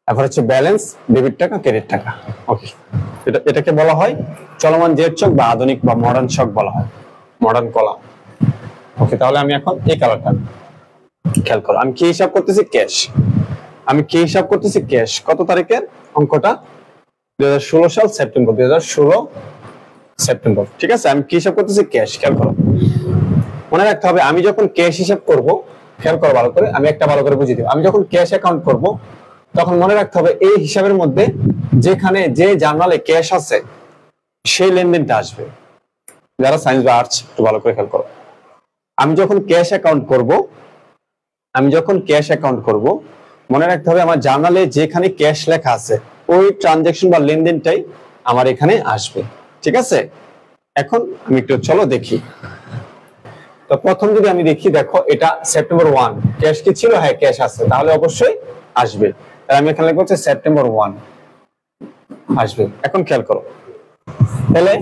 তারপর হচ্ছে ব্যালেন্স, ডেবিট টাকা, ক্রেডিট টাকা। ওকে, এটাকে বলা হয় চলমান জেড চক বা আধুনিক বা মডার্ন ছক বলা হয়, মডার্ন কলাম। ওকে, তাহলে আমি এখন এই কালারটা খেয়াল করো। আমি কি হিসাব করতেছি? ক্যাশ। আমি কি হিসাব করতেছি? ক্যাশ। কত তারিখের অঙ্কটা? 2016 সাল সেপ্টেম্বর, 2016 সেপ্টেম্বর। ঠিক আছে, আমি কি হিসাব করতেছি? ক্যাশ। খেয়াল করো, মনে রাখতে হবে আমি যখন ক্যাশ হিসাব করব, খেয়াল করো ভালো করে, আমি একটা ভালো করে বুঝিয়ে দিব। আমি যখন ক্যাশ অ্যাকাউন্ট করব তখন মনে রাখতে হবে এই হিসাবের মধ্যে যেখানে যে জার্নালে ক্যাশ আছে সেই লেনদেনটা আসবে। যারা সায়েন্স বা আর্টস একটু ভালো করে খেয়াল করো। আমি যখন ক্যাশ অ্যাকাউন্ট করব মনে রাখতে হবে আমার জার্নালে যেখানে ক্যাশ লেখা আছে ওই ট্রানজাকশন বা লেনদেনটাই আমার এখানে আসবে। ঠিক আছে, এখন আমি একটু চলো দেখি। তো প্রথম যদি আমি দেখি, দেখো এটা সেপ্টেম্বর 1, ক্যাশ কি ছিল? হ্যাঁ, ক্যাশ আছে, তাহলে অবশ্যই আসবে। তাহলে আমি এখানে লিখবো সেপ্টেম্বর 1 আসবে। এখন খেয়াল করো, তাহলে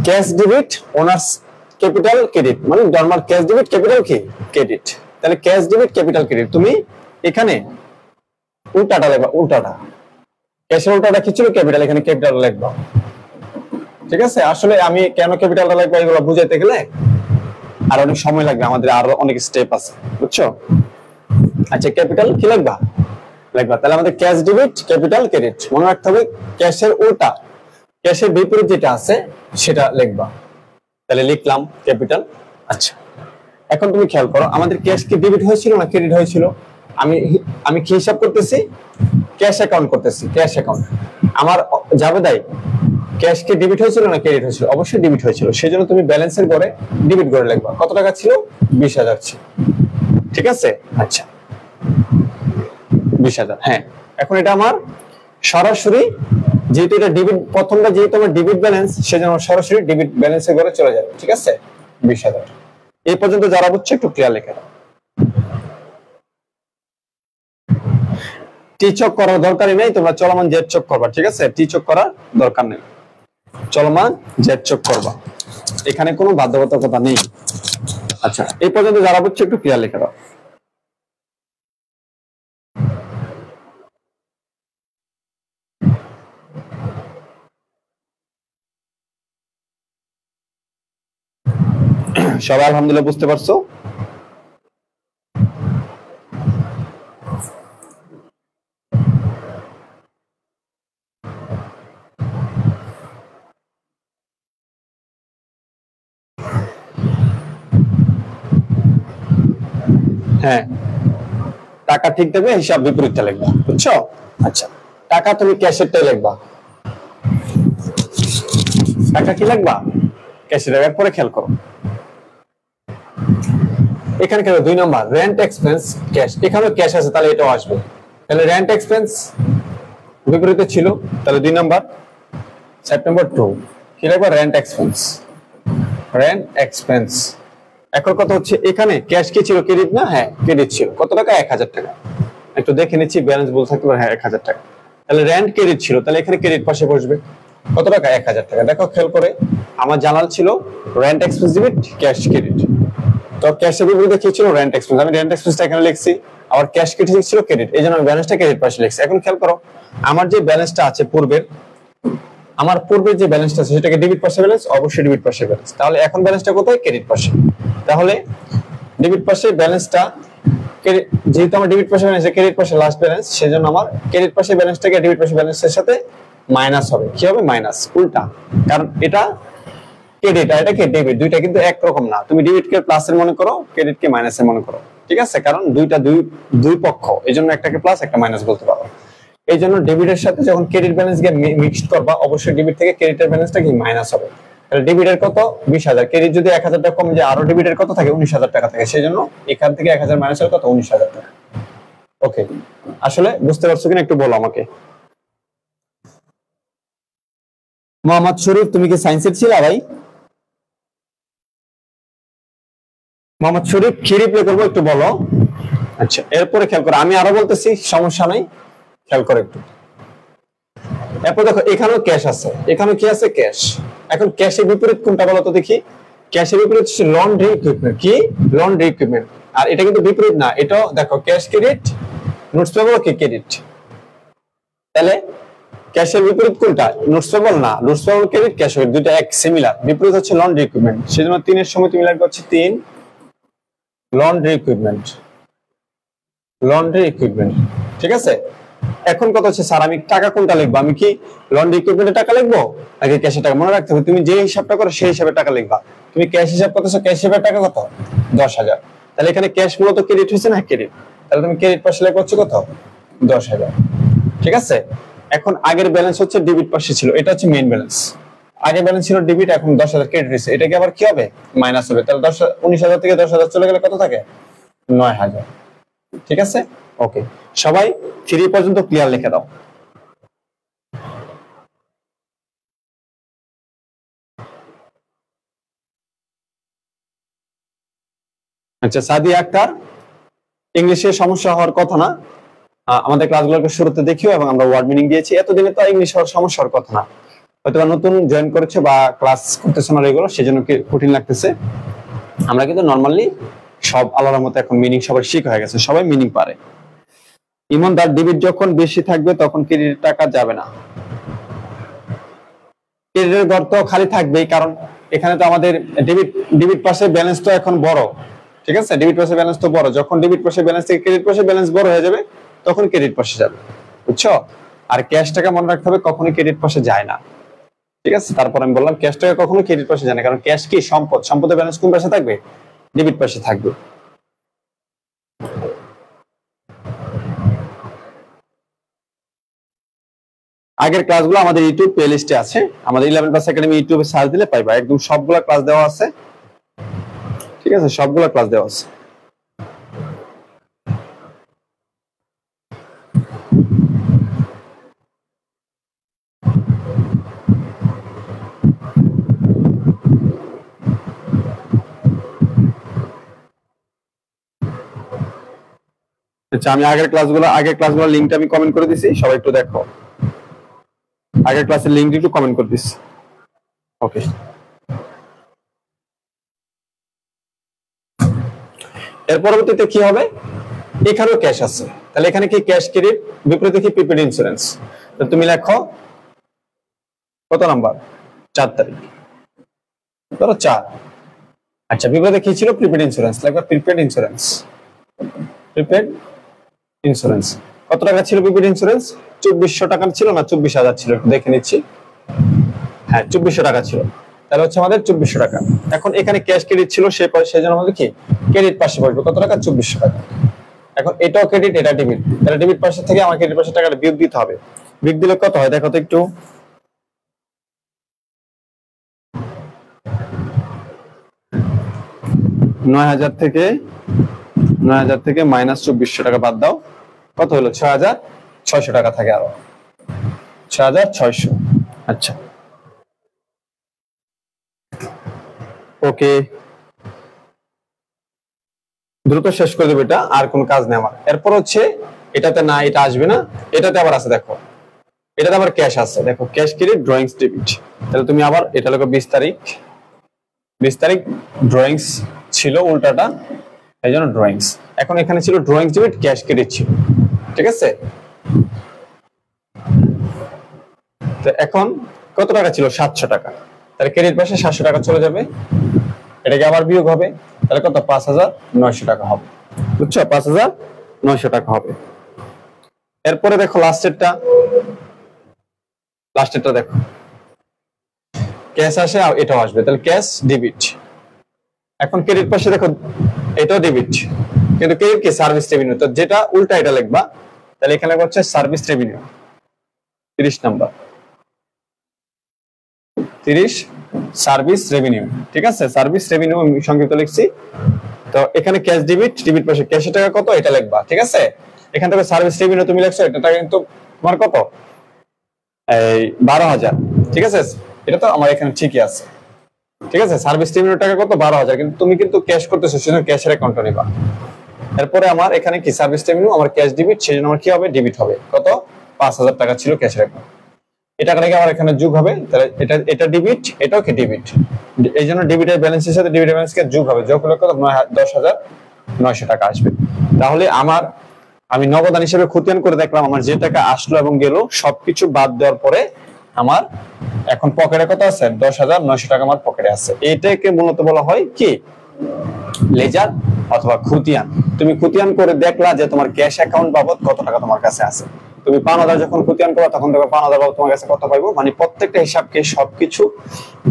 cash debit owners capital credit, মানে নরমাল ক্যাশ ডেবিট ক্যাপিটাল কি ক্রেডিট। তাহলে ক্যাশ ডেবিট ক্যাপিটাল ক্রেডিট, তুমি এখানে উল্টাটা লিখবা, উল্টাটা ক্যাশের উল্টাটা কি ছিল ক্যাপিটাল, এখানে ক্যাপিটাল লিখবা। ঠিক আছে, আসলে আমি কেন ক্যাপিটালটা লিখবা এগুলো বুঝাইতে গেলে আর অনেক সময় লাগবে, আমাদের আরো অনেক স্টেপ আছে, বুঝছো? আচ্ছা, ক্যাপিটাল কি লিখবা, লিখবা। তাহলে আমাদের ক্যাশ ডেবিট ক্যাপিটাল ক্রেডিট, মনে রাখতে হবে ক্যাশের উল্টা, ক্যাশের বিপরীত যেটা আছে সেটা লিখবা। তাহলে লিখলাম ক্যাপিটাল। আচ্ছা, এখন তুমি খেয়াল করো আমাদের ক্যাশ কি ডেবিট হয়েছিল না ক্রেডিট হয়েছিল? আমি কি হিসাব করতেছি, ক্যাশ অ্যাকাউন্ট করতেছি, ক্যাশ অ্যাকাউন্ট। আমার জাবেদাই ক্যাশ কি ডেবিট হয়েছিল না ক্রেডিট হয়েছিল? অবশ্যই ডেবিট হয়েছিল, সেজন্য তুমি ব্যালেন্সের ঘরে ডেবিট করে লিখবা। কত টাকা ছিল? 20,000 ছিল। ঠিক আছে, আচ্ছা 20,000। হ্যাঁ, এখন এটা আমার সরাসরি, যেহেতু এটা ডেবিট, প্রথমটা যেহেতু আমার ডেবিট ব্যালেন্স, সেজন্য সরাসরি ডেবিট ব্যালেন্সের ঘরে চলে যাবে। ঠিক আছে, 20,000। এই পর্যন্ত যারা বুঝছে একটু ক্লিয়ার লিখে দাও। টি চক করার দরকারই নেই, তোমরা চলমান জেড চক করবা। ঠিক আছে, টি চক করার দরকার নেই, চলমান জেড চক করবা, এখানে কোনো বাধ্যবাধকতা নেই। আচ্ছা, এই পর্যন্ত যারা বুঝছে একটু ক্লিয়ার লিখে দাও। সবাই আলহামদুলিল্লাহ বুঝতে পারছো? হ্যাঁ, টাকা ঠিক দেবে, হিসাব বিপরীতটা লিখবা, বুঝছো? আচ্ছা, টাকা তুমি ক্যাশেরটাই লিখবা। টাকা কি লিখবা? ক্যাশের। এরপরে খেয়াল করো, এখানে কেন 2 নাম্বার রেন্ট এক্সপেন্স ক্যাশ, এখানেও ক্যাশ আছে, তাহলে এটাও আসবে। তাহলে রেন্ট এক্সপেন্স বিপরীতে ছিল, তাহলে 2 নাম্বার সেপ্টেম্বর 2 কি লিখবা? Rent expense, rent expense. এখন কত হচ্ছে, এখানে ক্যাশ কি ছিল ক্রেডিট না? হ্যাঁ ক্রেডিট ছিল। কত টাকা? 1,000 টাকা। একটু দেখে নিচ্ছি ব্যালেন্স বল থাকতে পারে। হ্যাঁ 1,000 টাকা। তাহলে রেন্ট ক্রেডিট ছিল, তাহলে এখানে ক্রেডিট পাশে বসবে। কত টাকা? 1,000 টাকা। দেখো খেয়াল করে, আমার জানাল ছিল rent expense debit cash credit, তো ক্যাশের বিপরীতে কি ছিল? Rent expense. আমি রেন্ট এক্সপেন্সটা এখানে লিখছি, আবার ক্যাশ ক্রেডিট ছিল ক্রেডিট, এই জন্য আমি ব্যালেন্সটা ক্রেডিট পাশে লিখছি। এখন খেয়াল করো, আমার যে ব্যালেন্সটা আছে পূর্বের, আমার পূর্বের যে ব্যালেন্সটা আছে সেটাকে ডেবিট পাশে ব্যালেন্স, অবশ্যই ডেবিট পাশে ব্যালেন্স। তাহলে এখন ব্যালেন্সটা কোথায়? ক্রেডিট পাশে। তাহলে ডেবিট পাশে ব্যালেন্সটা, যেহেতু আমার ডেবিট পাশে ব্যালেন্স, ক্রেডিট পাশে লাস্ট ব্যালেন্স, সেজন্য আমার ক্রেডিট পাশে ব্যালেন্সটাকে ডেবিট পাশে ব্যালেন্সের সাথে মাইনাস হবে। কি হবে? মাইনাস, উল্টা। কারণ এটা ক্রেডিট আর এটা কি ডেবিট, দুইটা কিন্তু একরকম না। তুমি ডেবিট কে প্লাসের মনে করো, ক্রেডিট কে মাইনাসের মনে করো। ঠিক আছে, কারণ দুইটা দুই পক্ষ, এইজন্য একটাকে প্লাস একটা মাইনাস বলতে পারো। এই জন্য ডেবিটের সাথে যখন ক্রেডিট ব্যালেন্স কে মিক্সড করবা, অবশ্যই ডেবিট থেকে ক্রেডিটের ব্যালেন্সটা কি মাইনাস হবে। তাহলে ডেবিটের কত? 20,000। ক্রেডিট যদি 1,000 টাকা কমে যায়, আরো ডেবিটের কত থাকে? 19,000 টাকা থাকে। সেই জন্য এখান থেকে 1,000 মাইনাস হলে কত? 19,000 টাকা। ওকে, আসলে বুঝতে পারছো কিনা একটু বলো আমাকে। মোহাম্মদ শরীফ, তুমি কি সায়েন্সের ছিলা ভাই? মোহাম্মদ শরীফ, কি রিপ্লাই করবো একটু বলো। আচ্ছা, এরপরে খেয়াল করো, আমি আরো বলতেছি, সমস্যা নাই, খেয়াল করো একটু। এরপর দেখো, এখানেও ক্যাশ আছে, এখানেও কি আছে? ক্যাশ। এখন ক্যাশের বিপরীত কোনটা বলো তো দেখি। ক্যাশের বিপরীত হচ্ছে লন্ড্রি ইকুইপমেন্ট। কি? Laundry equipment. আর এটা কিন্তু বিপরীত না, এটাও দেখো ক্যাশ ক্রেডিট, নোটস পেবল কি ক্রেডিট। তাহলে ক্যাশের বিপরীত কোনটা? নোটস পেবল না, notes payable credit, cash credit, দুইটা এক সিমিলার। বিপরীত হচ্ছে লন্ড্রি ইকুইপমেন্ট, সেজন্য 3 এর সময় তুমি লিখবে হচ্ছে 3 লন্ড্রি ইকুইপমেন্ট, লন্ড্রি ইকুইপমেন্ট। ঠিক আছে, এখন কথা হচ্ছে স্যার আমি টাকা কোনটা লিখবো? আমি কি লন্ড্রি ইকুইপমেন্টের টাকা লিখবো নাকি ক্যাশের টাকা? মনে রাখতে হবে, তুমি যে হিসাবটা করো সেই হিসাবে টাকা লিখবা। তুমি ক্যাশ হিসাব করতেছো, ক্যাশ হিসাবের টাকা কত? 10,000। তাহলে এখানে ক্যাশ মূলত ক্রেডিট হয়েছে না ক্রেডিট, তাহলে তুমি ক্রেডিট পাশে লিখবে হচ্ছে কত? 10,000। ঠিক আছে, এখন আগের ব্যালেন্স হচ্ছে ডেবিট পাশে ছিল, এটা হচ্ছে মেইন ব্যালেন্স। আগে ব্যালেন্স ছিল ডেবিট, এখন 10,000 ক্রেডিট হয়েছে, এটাকে আবার কি হবে? মাইনাস হবে। তাহলে 19,000 থেকে 10,000 চলে গেলে কত থাকে? 9,000। ঠিক আছে, ওকে। সবাই 3 পর্যন্ত ক্লিয়ার লিখে দাও। আচ্ছা, সাদিয়া আক্তার, ইংলিশে সমস্যা হওয়ার কথা না, আমাদের ক্লাসগুলোকে শুরুতে দেখিও এবং আমরা ওয়ার্ড মিনিং দিয়েছি, এতদিনে তো ইংলিশ হওয়ার সমস্যা হওয়ার কথা না। হয়তো নতুন জয়েন করেছো বা ক্লাস করতেছো না রেগুলার, সেজন্য কি কঠিন লাগতেছে। আমরা কিন্তু নর্মালি সব আল্লাহর মতো এখন মিনিং সবার শিখ হয়ে গেছে, সবাই মিনিং পারে। ইমানদার ডেবিট যখন বেশি থাকবে তখন ক্রেডিট টাকা যাবে না। ক্রেডিটের ঘর তো খালি থাকবেই, কারণ এখানে তো আমাদের ডেবিট ডেবিট পাশে ব্যালেন্স তো এখন বড়, ঠিক আছে। ডেবিট পাশে ব্যালেন্স তো বড়, যখন ডেবিট পাশে ব্যালেন্স থেকে ক্রেডিট পাশে ব্যালেন্স বড় হয়ে যাবে তখন ক্রেডিট পাশে যাবে, বুঝছো। আর ক্যাশ টাকা মনে রাখতে হবে কখনোই ক্রেডিট পাশে যায় না, ঠিক আছে। তারপর আমি বললাম ক্যাশ টাকা কখনো ক্রেডিট পাশে যায় না, কারণ ক্যাশ কি সম্পদ, সম্পদের ব্যালেন্স কোন পাশে থাকবে? ডেবিট পাশে থাকবে। আগের ক্লাসগুলো আমাদের ইউটিউব প্লেলিস্টে আছে, আমাদের 11 প্লাস একাডেমি ইউটিউবে সার্চ দিলে পাইবা, একদম সবগুলা ক্লাস দেওয়া আছে, ঠিক আছে, সবগুলা ক্লাস দেওয়া আছে। আচ্ছা, আমি আগের ক্লাসগুলো লিংকটা আমি কমেন্ট করে দিছি, সবাই একটু দেখো। আগের ক্লাসের লিংক একটু কমেন্ট করে দিছি। ওকে, এর পরবর্তীতে কি হবে? এখানেও ক্যাশ আছে, তাহলে এখানে কি ক্যাশ ক্রেডিট, বিপরীতে কি প্রিপেড ইন্স্যুরেন্স। তো তুমি লেখো কত নাম্বার? 4 তারিখ, ধরো 4। আচ্ছা, বিপরীতে কি ছিল? প্রিপেড ইন্স্যুরেন্স, লেখো প্রিপেড ইন্স্যুরেন্স। প্রিপেড ইন্স্যুরেন্স কত টাকা ছিল? প্রিপেড ইন্স্যুরেন্স 2400 টাকা ছিল না 24,000 ছিল? একটু দেখে নিচ্ছি। হ্যাঁ, 2400 টাকা ছিল, তাহলে হচ্ছে আমাদের 2400 টাকা। এখন এখানে ক্যাশ ক্রেডিট ছিল, সেই জন্য আমাদের কি ক্রেডিট পাশে বসবে কত টাকা? 2400 টাকা। এখন এটাও ক্রেডিট, এটা ডেবিট, তাহলে ডেবিট পাশে থেকে আমার ক্রেডিট পাশে টাকাটা বিয়োগ দিতে হবে। বিয়োগ দিলে কত হয় দেখো তো একটু। 9000 থেকে মাইনাস 2400 টাকা বাদ দাও, কত হলো? 6600 টাকা থাকে, আরো 6600। আচ্ছা, ওকে, দ্রুত শেষ করে দেবো এটা, আর কোন কাজ নেই আমার। এরপর হচ্ছে এটাতে না, এটা আসবে না, এটাতে আবার আছে দেখো, এটাতে আবার ক্যাশ আছে, দেখো ক্যাশ ক্রেডিট ড্রয়িংস ডেবিট। তাহলে তুমি আবার এটা লেখো 20 তারিখ, 20 তারিখ ড্রয়িংস ছিল উল্টাটা, এই জন্য ড্রয়িংস। এখন এখানে ছিল ড্রয়িংস ডেবিট, ক্যাশ ক্রেডিট ছিল, ঠিক আছে। তো এখন কত টাকা ছিল? 700 টাকা, তাহলে ক্রেডিট পাশে 700 টাকা চলে যাবে, এটাকে আবার বিয়োগ হবে, তাহলে কত? 5900 টাকা হবে, বুঝছো? 5900 টাকা হবে। এরপরে দেখো লাস্টেরটা দেখো, ক্যাশ আসে, এটাও আসবে, তাহলে ক্যাশ ডেবিট। এখন ক্রেডিট পাশে দেখো এটাও ডেবিট, কিন্তু ক্রেডিট কি? সার্ভিস রেভিনিউ, তো যেটা উল্টা এটা লিখবা, তাহলে এখানে হচ্ছে service revenue 30 number, 30 service revenue, ঠিক আছে। সার্ভিস রেভিনিউ আমি সংক্ষিপ্ত লিখছি। তো এখানে ক্যাশ ডেবিট, ডেবিট পাশে ক্যাশের টাকা কত এটা লিখবা, ঠিক আছে। এখান থেকে সার্ভিস রেভিনিউ তুমি লিখছো, এটা টাকা কিন্তু তোমার কত? এই 12000, ঠিক আছে। এটা তো আমার এখানে ঠিকই আছে, ঠিক আছে। সার্ভিস রেভিনিউ টাকা কত? 12000, কিন্তু তুমি কিন্তু ক্যাশ করতেছো, সেজন্য ক্যাশের অ্যাকাউন্টে নিবা। এরপরে আমার এখানে কি সার্ভিস রেভিনিউ, আমার ক্যাশ ডেবিট, সেজন্য আমার কি হবে? ডেবিট হবে। কত? 5000 টাকা ছিল ক্যাশের অ্যাকাউন্ট, এই টাকাটাকে আমার এখানে যোগ হবে, তাহলে এটা ডেবিট, এটাও কি ডেবিট, এই জন্য ডেবিটের ব্যালেন্সের সাথে ডেবিটের ব্যালেন্সকে যোগ হবে, যোগ হলে কত? 10,900 টাকা আসবে। তাহলে আমি নগদান হিসেবে খতিয়ান করে দেখলাম, আমার যে টাকা আসলো এবং গেল সবকিছু বাদ দেওয়ার পরে আমার এখন পকেটে কত আছে? 10,900 টাকা আমার পকেটে আছে। এটাকে মূলত বলা হয় কি? লেজার অথবা খতিয়ান। তুমি খতিয়ান করে দেখলা যে তোমার ক্যাশ অ্যাকাউন্ট বাবদ কত টাকা তোমার কাছে আছে। তুমি 5,000 যখন খতিয়ান করো তখন দেখো 5,000 বাবদ তোমার কাছে কত পাইবো, মানে প্রত্যেকটা হিসাবকে সবকিছু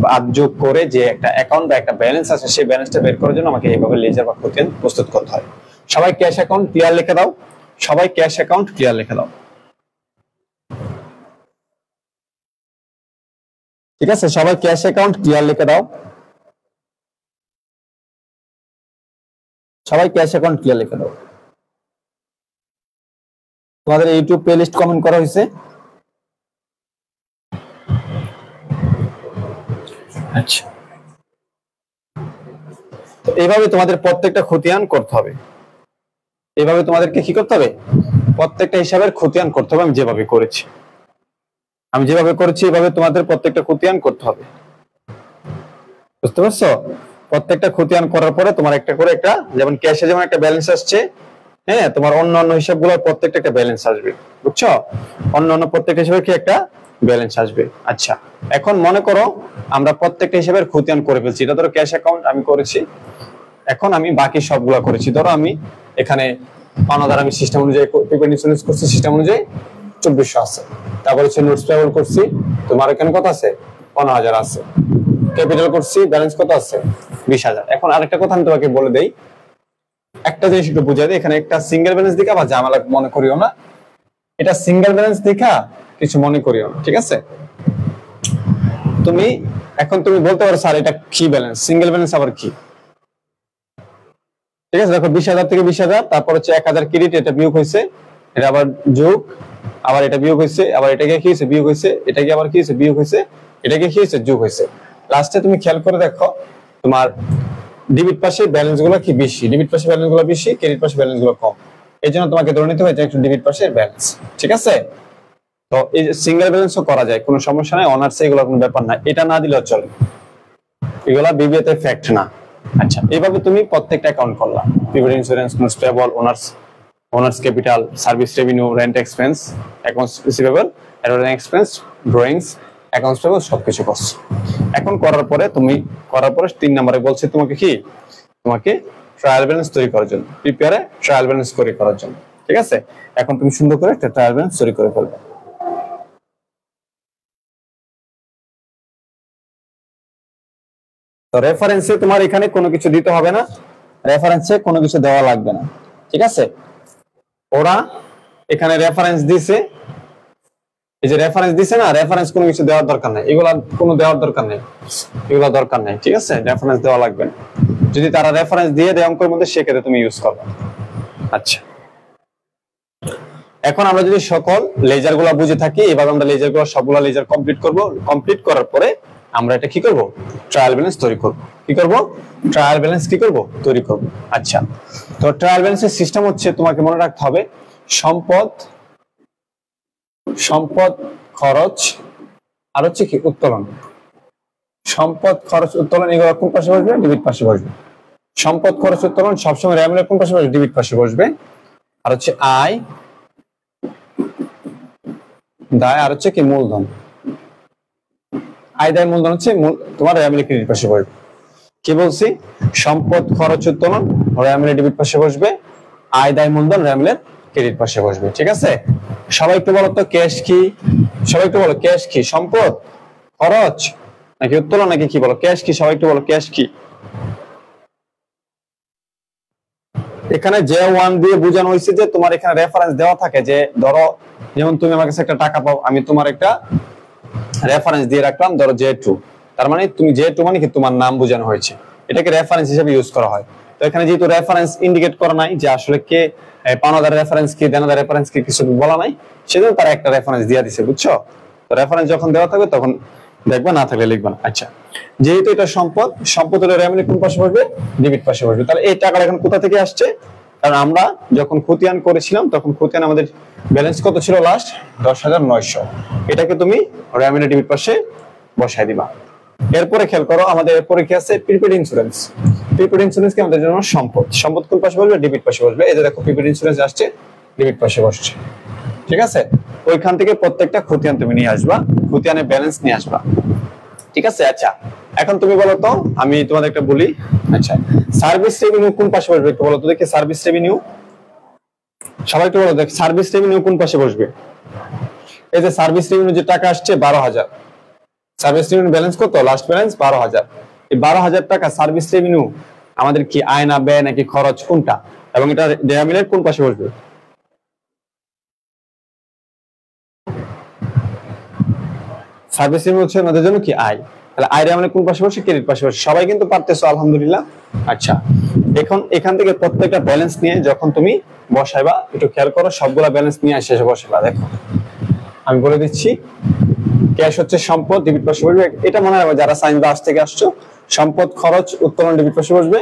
বাদ যোগ করে যে একটা অ্যাকাউন্ট বা একটা ব্যালেন্স আছে, সেই ব্যালেন্সটা বের করার জন্য আমাকে এইভাবে লেজার বা খতিয়ান প্রস্তুত করতে হয়। সবাই ক্যাশ অ্যাকাউন্ট ক্লিয়ার লিখে দাও, সবাই ক্যাশ অ্যাকাউন্ট ক্লিয়ার লিখে দাও, ঠিক আছে। সবাই ক্যাশ অ্যাকাউন্ট ক্লিয়ার লিখে দাও, সবাই ক্যাশ অ্যাকাউন্ট ক্লিয়ার লিখে দাও। তোমাদের ইউটিউব প্লেলিস্ট কমেন্ট করা হয়েছে? আচ্ছা, তো এইভাবে তোমাদের প্রত্যেকটা খতিয়ান করতে হবে, এইভাবে তোমাদেরকে কি করতে হবে? প্রত্যেকটা হিসাবের খতিয়ান করতে হবে, আমি যেভাবে করেছি। আমি যেভাবে করেছি এভাবে তোমাদের প্রত্যেকটা খতিয়ান করতে হবে, বুঝতে পারছো? প্রত্যেকটা খতিয়ান করার পরে তোমার একটা করে একটা, যেমন ক্যাশে যেমন একটা ব্যালেন্স আসছে, হ্যাঁ, তোমার অন্যান্য হিসাবগুলোর প্রত্যেকটা একটা ব্যালেন্স আসবে, বুঝছো? অন্যান্য প্রত্যেকটা হিসাবে কি একটা ব্যালেন্স আসবে। আচ্ছা, এখন মনে করো আমরা প্রত্যেকটা হিসাবের খতিয়ান করে ফেলছি। এটা ধরো ক্যাশ অ্যাকাউন্ট আমি করেছি, এখন আমি বাকি সবগুলা করেছি। ধরো আমি এখানে পাওনাদার আমি সিস্টেম অনুযায়ী প্রিপেড ইন্স্যুরেন্স করছি, সিস্টেম অনুযায়ী 2400 আছে। তারপর হচ্ছে নোটস পেয়েবল করছি, তোমার এখানে কত আছে? 15000 আছে। ক্যাপিটাল করছি, ব্যালেন্স কত আছে? 20000। এখন আরেকটা কথা আমি তোমাকে বলে দেই, একটা জিনিস একটু বুঝাই দিই, এখানে একটা সিঙ্গেল ব্যালেন্স দেখা বা ঝামেলা মনে করিও না, এটা সিঙ্গেল ব্যালেন্স দেখা কিছু মনে করিও না, ঠিক আছে? তুমি এখন তুমি বলতে পারো স্যার এটা কি ব্যালেন্স, সিঙ্গেল ব্যালেন্স আবার কি? ঠিক আছে, দেখো 20000 থেকে 20000, তারপর হচ্ছে 1000 ক্রেডিট, এটা বিয়োগ হয়েছে, এটা আবার যোগ, আবার এটা বিয়োগ হয়েছে, আবার এটাকে কি হয়েছে? বিয়োগ হয়েছে, এটাকে আবার কি হয়েছে? বিয়োগ হয়েছে, এটাকে কি হয়েছে? যোগ হয়েছে। লাস্টে তুমি খেয়াল করে দেখো তোমার ডেবিট পাশে ব্যালেন্স গুলো কি বেশি, ডেবিট পাশে ব্যালেন্স গুলো বেশি, ক্রেডিট পাশে ব্যালেন্স গুলো কম। এই জন্য তোমাকে ধরে নিতে হবে যে একটু ডেবিট পাশে ব্যালেন্স, ঠিক আছে? তো এই যে সিঙ্গেল ব্যালেন্সও করা যায়, কোনো সমস্যা নাই, অনার্সে এগুলো কোনো ব্যাপার না, এটা না দিলেও চলে, এগুলা বিবিএ তে ফ্যাক্ট না। আচ্ছা, এইভাবে তুমি প্রত্যেকটা অ্যাকাউন্ট করলা, prepaid insurance, notes payable, owners capital, service revenue, rent expense, accounts receivable, advance expense, drawings, accounts payable, সবকিছু করছো। এখন করার পরে 3 নম্বরে বলছে তোমাকে কি, তোমাকে ট্রায়াল ব্যালেন্স তৈরি করার জন্য, প্রিপেয়ারে ট্রায়াল ব্যালেন্স তৈরি করার জন্য, ঠিক আছে? এখন তুমি সুন্দর করে একটা ট্রায়াল ব্যালেন্স তৈরি করে ফেলবে। তো রেফারেন্সে তোমার এখানে কোনো কিছু দিতে হবে না, রেফারেন্সে কোনো কিছু দেওয়া লাগবে না, ঠিক আছে? ওরা এখানে রেফারেন্স দিছে, এই যে রেফারেন্স দিছে না, রেফারেন্স কোনো কিছু দেওয়ার দরকার নেই, এগুলা কোনো দেওয়ার দরকার নেই, এগুলা দরকার নেই, ঠিক আছে? রেফারেন্স দেওয়া লাগবে না। যদি তারা রেফারেন্স দিয়ে দেয় অঙ্কের মধ্যে, সেক্ষেত্রে তুমি ইউজ করবে। আচ্ছা, এখন আমরা যদি সকল লেজার গুলা বুঝে থাকি, এবার আমরা লেজার গুলো সবগুলা লেজার কমপ্লিট করব। কমপ্লিট করার পরে আমরা এটা কি করব? ট্রায়াল ব্যালেন্স তৈরি করব। কি করব? ট্রায়াল ব্যালেন্স কি করব? তৈরি করব। আচ্ছা, তো ট্রায়াল ব্যালেন্সের সিস্টেম হচ্ছে, তোমাকে মনে রাখতে হবে সম্পদ, খরচ, আর হচ্ছে কি উত্তোলন। সম্পদ, খরচ, উত্তোলন এগুলো কোন পাশে বসবে? ডেবিট পাশে বসবে। সম্পদ, খরচ, উত্তোলন সবসময় রেমিনের কোন পাশে বসবে? ডেবিট পাশে বসবে। আর হচ্ছে আয়, দায়, আর হচ্ছে কি মূলধন। আয়, দায়, মূলধন হচ্ছে তোমার রেমিনের ক্রেডিট পাশে বসবে। কি বলছি? সম্পদ, খরচ, উত্তোলন রেমিনের ডেবিট পাশে বসবে, আয়, দায়, মূলধন রেমিনের ক্রেডিট পাশে বসবে, ঠিক আছে? সবাই একটু বলো তো ক্যাশ কি? সবাই একটু বলো ক্যাশ কি? সম্পদ, খরচ নাকি উত্তোলন নাকি কি? বলো ক্যাশ কি? সবাই একটু বলো ক্যাশ কি? এখানে যে ওয়ান দিয়ে বোঝানো হয়েছে যে তোমার এখানে রেফারেন্স দেওয়া থাকে, যে ধরো যেমন তুমি আমার কাছে একটা টাকা পাও, আমি তোমার একটা রেফারেন্স দিয়ে রাখলাম, ধরো J2, তার মানে তুমি J2 মানে কি তোমার নাম বোঝানো হয়েছে, এটাকে রেফারেন্স হিসেবে ইউজ করা হয়। তো এখানে যেহেতু রেফারেন্স ইন্ডিকেট করা নাই যে আসলে কে পাওনাদার রেফারেন্স কি, দেনাদার রেফারেন্স কি, কিছু বলা নাই, সেজন্য তারা একটা রেফারেন্স দিয়ে দিছে, বুঝছো? তো রেফারেন্স যখন দেওয়া থাকবে তখন দেখবা, না থাকলে লিখবা না। আচ্ছা, যেহেতু এটা সম্পদ, সম্পদ হলে রেমিনি কোন পাশে বসবে? ডেবিট পাশে বসবে। তাহলে এই টাকাটা এখন কোথা থেকে আসছে? কারণ আমরা যখন খতিয়ান করেছিলাম তখন খতিয়ান আমাদের ব্যালেন্স কত ছিল? লাস্ট 10900। এটাকে তুমি রেমিনি ডেবিট পাশে বসাই দিবা। এরপরে খেয়াল করো, আমাদের এরপরে কি আছে? Prepaid insurance. প্রিপেড ইন্স্যুরেন্স কি আমাদের জন্য সম্পদ, সম্পদ কোন পাশে বসবে? ডেবিট পাশে বসবে। এই যে দেখো প্রিপেড ইন্স্যুরেন্স আসছে, ডেবিট পাশে বসছে, ঠিক আছে? ওইখান থেকে প্রত্যেকটা খতিয়ান তুমি নিয়ে আসবা, খতিয়ানের ব্যালেন্স নিয়ে আসবা, ঠিক আছে? আচ্ছা, এখন তুমি বলো তো, আমি তোমাদের একটা বলি। আচ্ছা, সার্ভিস রেভিনিউ কোন পাশে বসবে? একটু বলো তো দেখি, সার্ভিস রেভিনিউ, সবাই একটু বলো দেখ, সার্ভিস রেভিনিউ কোন পাশে বসবে? এই যে সার্ভিস রেভিনিউ যে টাকা আসছে 12000, সার্ভিস রেভিনিউ ব্যালেন্স কত? Last balance 12000। এই 12000 টাকা সার্ভিস রেভিনিউ আমাদের কি আয় না ব্যয় নাকি খরচ, কোনটা? এবং এটা রেমিনের কোন পাশে বসবে? সার্ভিস রেভিনিউ হচ্ছে আমাদের জন্য কি আয়, তাহলে আয় রেমিনের কোন পাশে বসে? ক্রেডিট পাশে বসে। সবাই কিন্তু পারতেছো, আলহামদুলিল্লাহ। আচ্ছা, এখন এখান থেকে প্রত্যেকটা ব্যালেন্স নিয়ে যখন তুমি বসাইবা, একটু খেয়াল করো, সবগুলা ব্যালেন্স নিয়ে শেষে বসাইবা। দেখো আমি বলে দিচ্ছি, ক্যাশ হচ্ছে সম্পদ, ডেবিট পাশে বসবে। এটা মনে রাখবে যারা সায়েন্স বাস থেকে আসছো, সম্পদ, খরচ, উত্তোলন ডেবিট পাশে বসবে,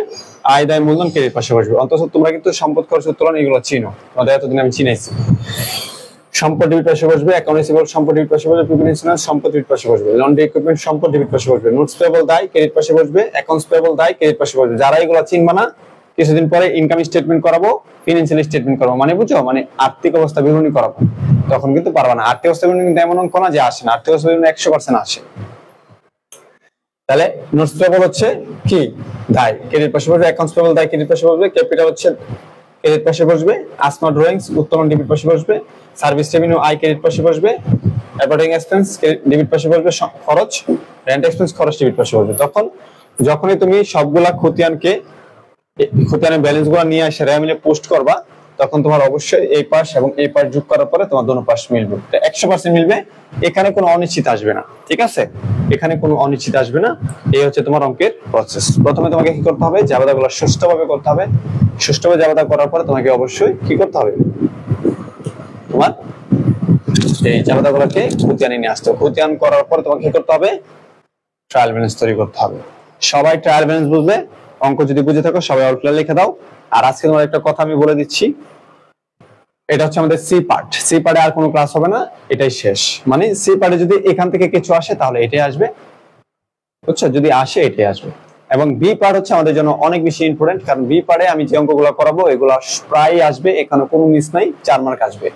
আয়, দায়, মূলধন ক্রেডিট পাশে বসবে। অন্তত তোমরা কিন্তু সম্পদ, খরচ, উত্তোলন এগুলো চিনো, তোমাদের এতদিন আমি চিনাইছি। সম্পদ ডেবিট পাশে বসবে, অ্যাকাউন্ট রিসিভেবল সম্পদ ডেবিট পাশে বসবে, প্রিভিলেজ ইন্স্যুরেন্স সম্পদ ডেবিট পাশে বসবে, লন্ড্রি ইকুইপমেন্ট সম্পদ ডেবিট পাশে বসবে, নোটস পেয়েবল দায় ক্রেডিট পাশে বসবে, অ্যাকাউন্টস পেয়েবল দায় ক্রেডিট পাশে বসবে। যারা এগুলো চিনবা না, কিছুদিন পরে ইনকাম স্টেটমেন্ট করাবো, ফিনান্সিয়াল স্টেটমেন্ট করাবো, মানে বুঝছো, মানে আর্থিক অবস্থা বিবরণী করাবো, তখন কিন্তু পারবা না। আর্থিক অবস্থা বিবরণী কিন্তু এমন অঙ্ক না যে আসে না, আর্থিক অবস্থা বিবরণী 100% আসে। তাহলে নোটস পেয়েবল হচ্ছে কি দায় ক্রেডিট পাশে বসবে, অ্যাকাউন্টস পেয়েবল দায় ক্রেডিট পাশে বসবে, ক্যাপিটাল হচ্ছে ক্রেডিট পাশে বসবে, আসমা ড্রয়িংস উত্তোলন ডেবিট পাশে বসবে, সার্ভিস রেভিনিউ আয় ক্রেডিট পাশে বসবে, অ্যাডভার্টাইজিং এক্সপেন্স ডেবিট পাশে বসবে, খরচ রেন্ট এক্সপেন্স খরচ ডেবিট পাশে বসবে। তখন যখনই তুমি সবগুলা খতিয়ানের ব্যালেন্স গুলো নিয়ে এসে র্যামিলে পোস্ট করবা, তখন তোমার অবশ্যই এই পাশ এবং এই পাশ যোগ করার পরে তোমার দোনো পাশ মিলবে, 100% মিলবে। এখানে কোনো অনিশ্চিত আসবে না, ঠিক আছে, এখানে কোনো অনিশ্চিত আসবে না। এই হচ্ছে তোমার অঙ্কের প্রসেস। প্রথমে তোমাকে কি করতে হবে, জাবেদাগুলো সুষ্ঠুভাবে করতে হবে। সুষ্ঠুভাবে জাবেদা করার পরে তোমাকে অবশ্যই কি করতে হবে, তোমার এই জাবেদাগুলোকে খতিয়ানে নিয়ে আসতে হবে। খতিয়ান করার পরে তোমাকে কি করতে হবে, ট্রায়াল ব্যালেন্স তৈরি করতে হবে। সবাই ট্রায়াল ব্যালেন্স বুঝবে, অঙ্ক যদি বুঝে থাকো সবাই অল ক্লিয়ার লিখে দাও। আর আজকে তোমার একটা কথা আমি বলে দিচ্ছি, এটা হচ্ছে আমাদের সি পার্ট। সি পার্টে আর কোনো ক্লাস হবে না, এটাই শেষ। মানে সি পার্টে যদি এখান থেকে কিছু আসে তাহলে এটাই আসবে, বুঝছো, যদি আসে এটাই আসবে। এবং বি পার্ট হচ্ছে আমাদের জন্য অনেক বেশি ইম্পর্টেন্ট, কারণ বি পার্টে আমি যে অঙ্কগুলো করাবো এগুলো প্রায় আসবে, এখানে কোনো মিস নাই, 4 মার্ক আসবে।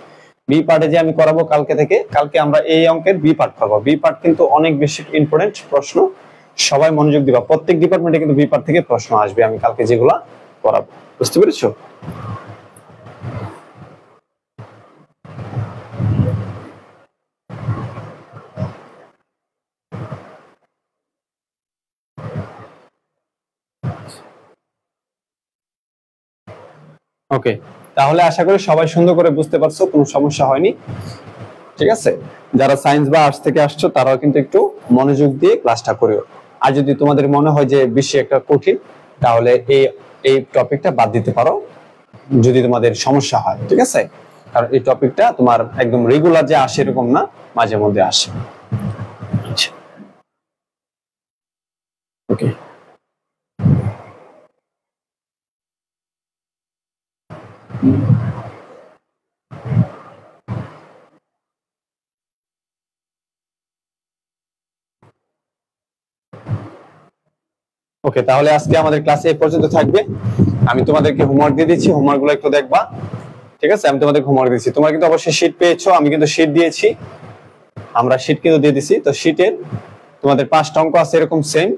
বি পার্টে যে আমি করাবো কালকে আমরা এই অঙ্কের বি পার্ট করবো। বি পার্ট কিন্তু অনেক বেশি ইম্পর্টেন্ট প্রশ্ন, সবাই মনোযোগ দিবা। প্রত্যেক ডিপার্টমেন্টে কিন্তু বি পার্ট থেকে প্রশ্ন আসবে আমি কালকে যেগুলা করাবো, বুঝতে পেরেছো? ওকে, তাহলে আশা করি সবাই সুন্দর করে বুঝতে পারছো, কোনো সমস্যা হয়নি, ঠিক আছে। যারা সায়েন্স বা আর্টস থেকে আসছো তারাও কিন্তু একটু মনোযোগ দিয়ে ক্লাসটা করিও। আর যদি তোমাদের মনে হয় যে বেশি একটা কঠিন, তাহলে এই টপিকটা বাদ দিতে পারো যদি তোমাদের সমস্যা হয়, ঠিক আছে। কারণ এই টপিকটা তোমার একদম রেগুলার যে আসে এরকম না, মাঝে মধ্যে আসে। ওকে, ওকে, তাহলে আজকে আমাদের ক্লাসে এই পর্যন্ত থাকবে। আমি তোমাদেরকে হোমওয়ার্ক দিয়ে দিচ্ছি, হোমওয়ার্ক গুলো একটু দেখবা, ঠিক আছে। আমি তোমাদের হোমওয়ার্ক দিচ্ছি, তোমরা কিন্তু অবশ্যই শীট পেয়েছো, আমি কিন্তু শীট দিয়েছি, আমরা শীট কিন্তু দিয়ে দিছি। তো শীটের তোমাদের 5টা অঙ্ক আছে এরকম সেম,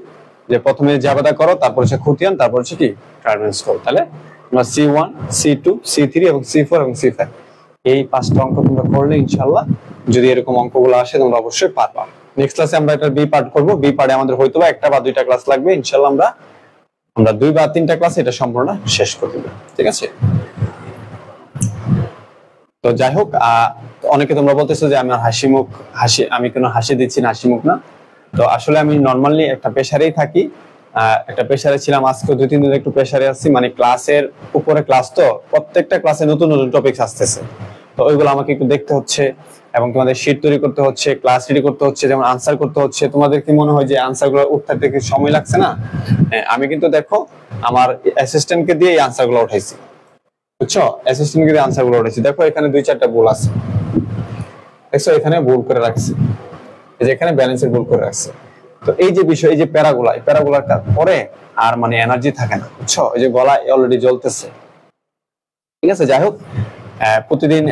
যে প্রথমে জাবেদা করো, তারপর হচ্ছে খতিয়ান, তারপর হচ্ছে কি ট্রায়াল ব্যালেন্স করো। তাহলে তোমরা C1 C2 C3 এবং C4 এবং C5 এই 5টা অঙ্ক তোমরা করলে ইনশাআল্লাহ যদি এরকম অঙ্কগুলো আসে তোমরা অবশ্যই পারবা। নেক্সট ক্লাসে আমরা এটা বি পার্ট করব। বি পার্টে আমাদের হয়তো বা 1টা বা 2টা ক্লাস লাগবে, ইনশাআল্লাহ আমরা 2 বা 3টা ক্লাসে এটা সম্পূর্ণ শেষ করে দেব, ঠিক আছে। তো যাই হোক, অনেকে তোমরা বলতেছো যে আমার আমি কেন হাসি দিচ্ছি না, হাসি মুখ না। তো আসলে আমি নরমালি একটা প্রেসারেই থাকি, একটা প্রেসারে ছিলাম, আজকে 2-3 দিন একটু প্রেসারে আছি। মানে ক্লাসের উপরে ক্লাস, তো প্রত্যেকটা ক্লাসে নতুন নতুন টপিকস আসতেছে, তো ওইগুলো আমাকে একটু দেখতে হচ্ছে এবং তোমাদের শীট তৈরি করতে হচ্ছে, ক্লাস রেডি করতে হচ্ছে, যেমন আনসার করতে হচ্ছে। তোমাদের কি মনে হয় যে আনসার গুলো উঠতে থেকে সময় লাগছে না? আমি কিন্তু দেখো আমার অ্যাসিস্ট্যান্টকে দিয়ে এই আনসার গুলো উঠাইছি, বুঝছো, অ্যাসিস্ট্যান্টকে দিয়ে আনসার গুলো উঠাইছি। দেখো এখানে 2-4টা ভুল আছে, দেখছো এখানে ভুল করে রাখছি, এই যে এখানে ব্যালেন্সের ভুল করে রাখছে। তো এই যে বিষয়, এই যে প্যারাগুলা, এই প্যারাগুলাটা পরে আর মানে এনার্জি থাকে না, বুঝছো, এই যে গলা অলরেডি জ্বলতেছে, ঠিক আছে। যাই হোক, প্রতিদিন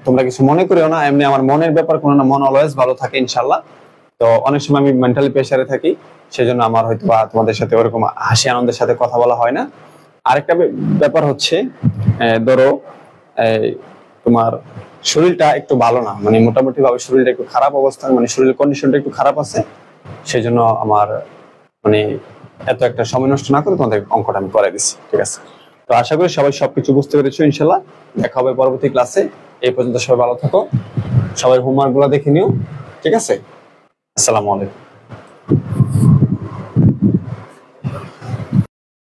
তোমরা কিছু মনে করিও না, এমনি আমার মনের ব্যাপার কোনো না, মন অলওয়েজ ভালো থাকে ইনশাআল্লাহ। তো অনেক সময় আমি মেন্টালি প্রেসারে থাকি, সেজন্য আমার হয়তো বা তোমাদের সাথে ওরকম হাসি আনন্দের সাথে কথা বলা হয় না। আরেকটা ব্যাপার হচ্ছে, ধরো তোমার শরীরটা একটু ভালো না, মানে মোটামুটি ভাবে শরীরটা একটু খারাপ অবস্থা, মানে শরীরের কন্ডিশনটা একটু খারাপ আছে, সেজন্য আমার মানে এত একটা সময় নষ্ট না করে তোমাদের অঙ্কটা আমি করে দিচ্ছি, ঠিক আছে। তো আশা করি সবাই সবকিছু বুঝতে পেরেছো ইনশাআল্লাহ। দেখা হবে পরবর্তী ক্লাসে। এই পর্যন্ত সবাই ভালো থাকো, সবাই হোমওয়ার্ক গুলো দেখে নিও, ঠিক আছে। আসসালামু আলাইকুম।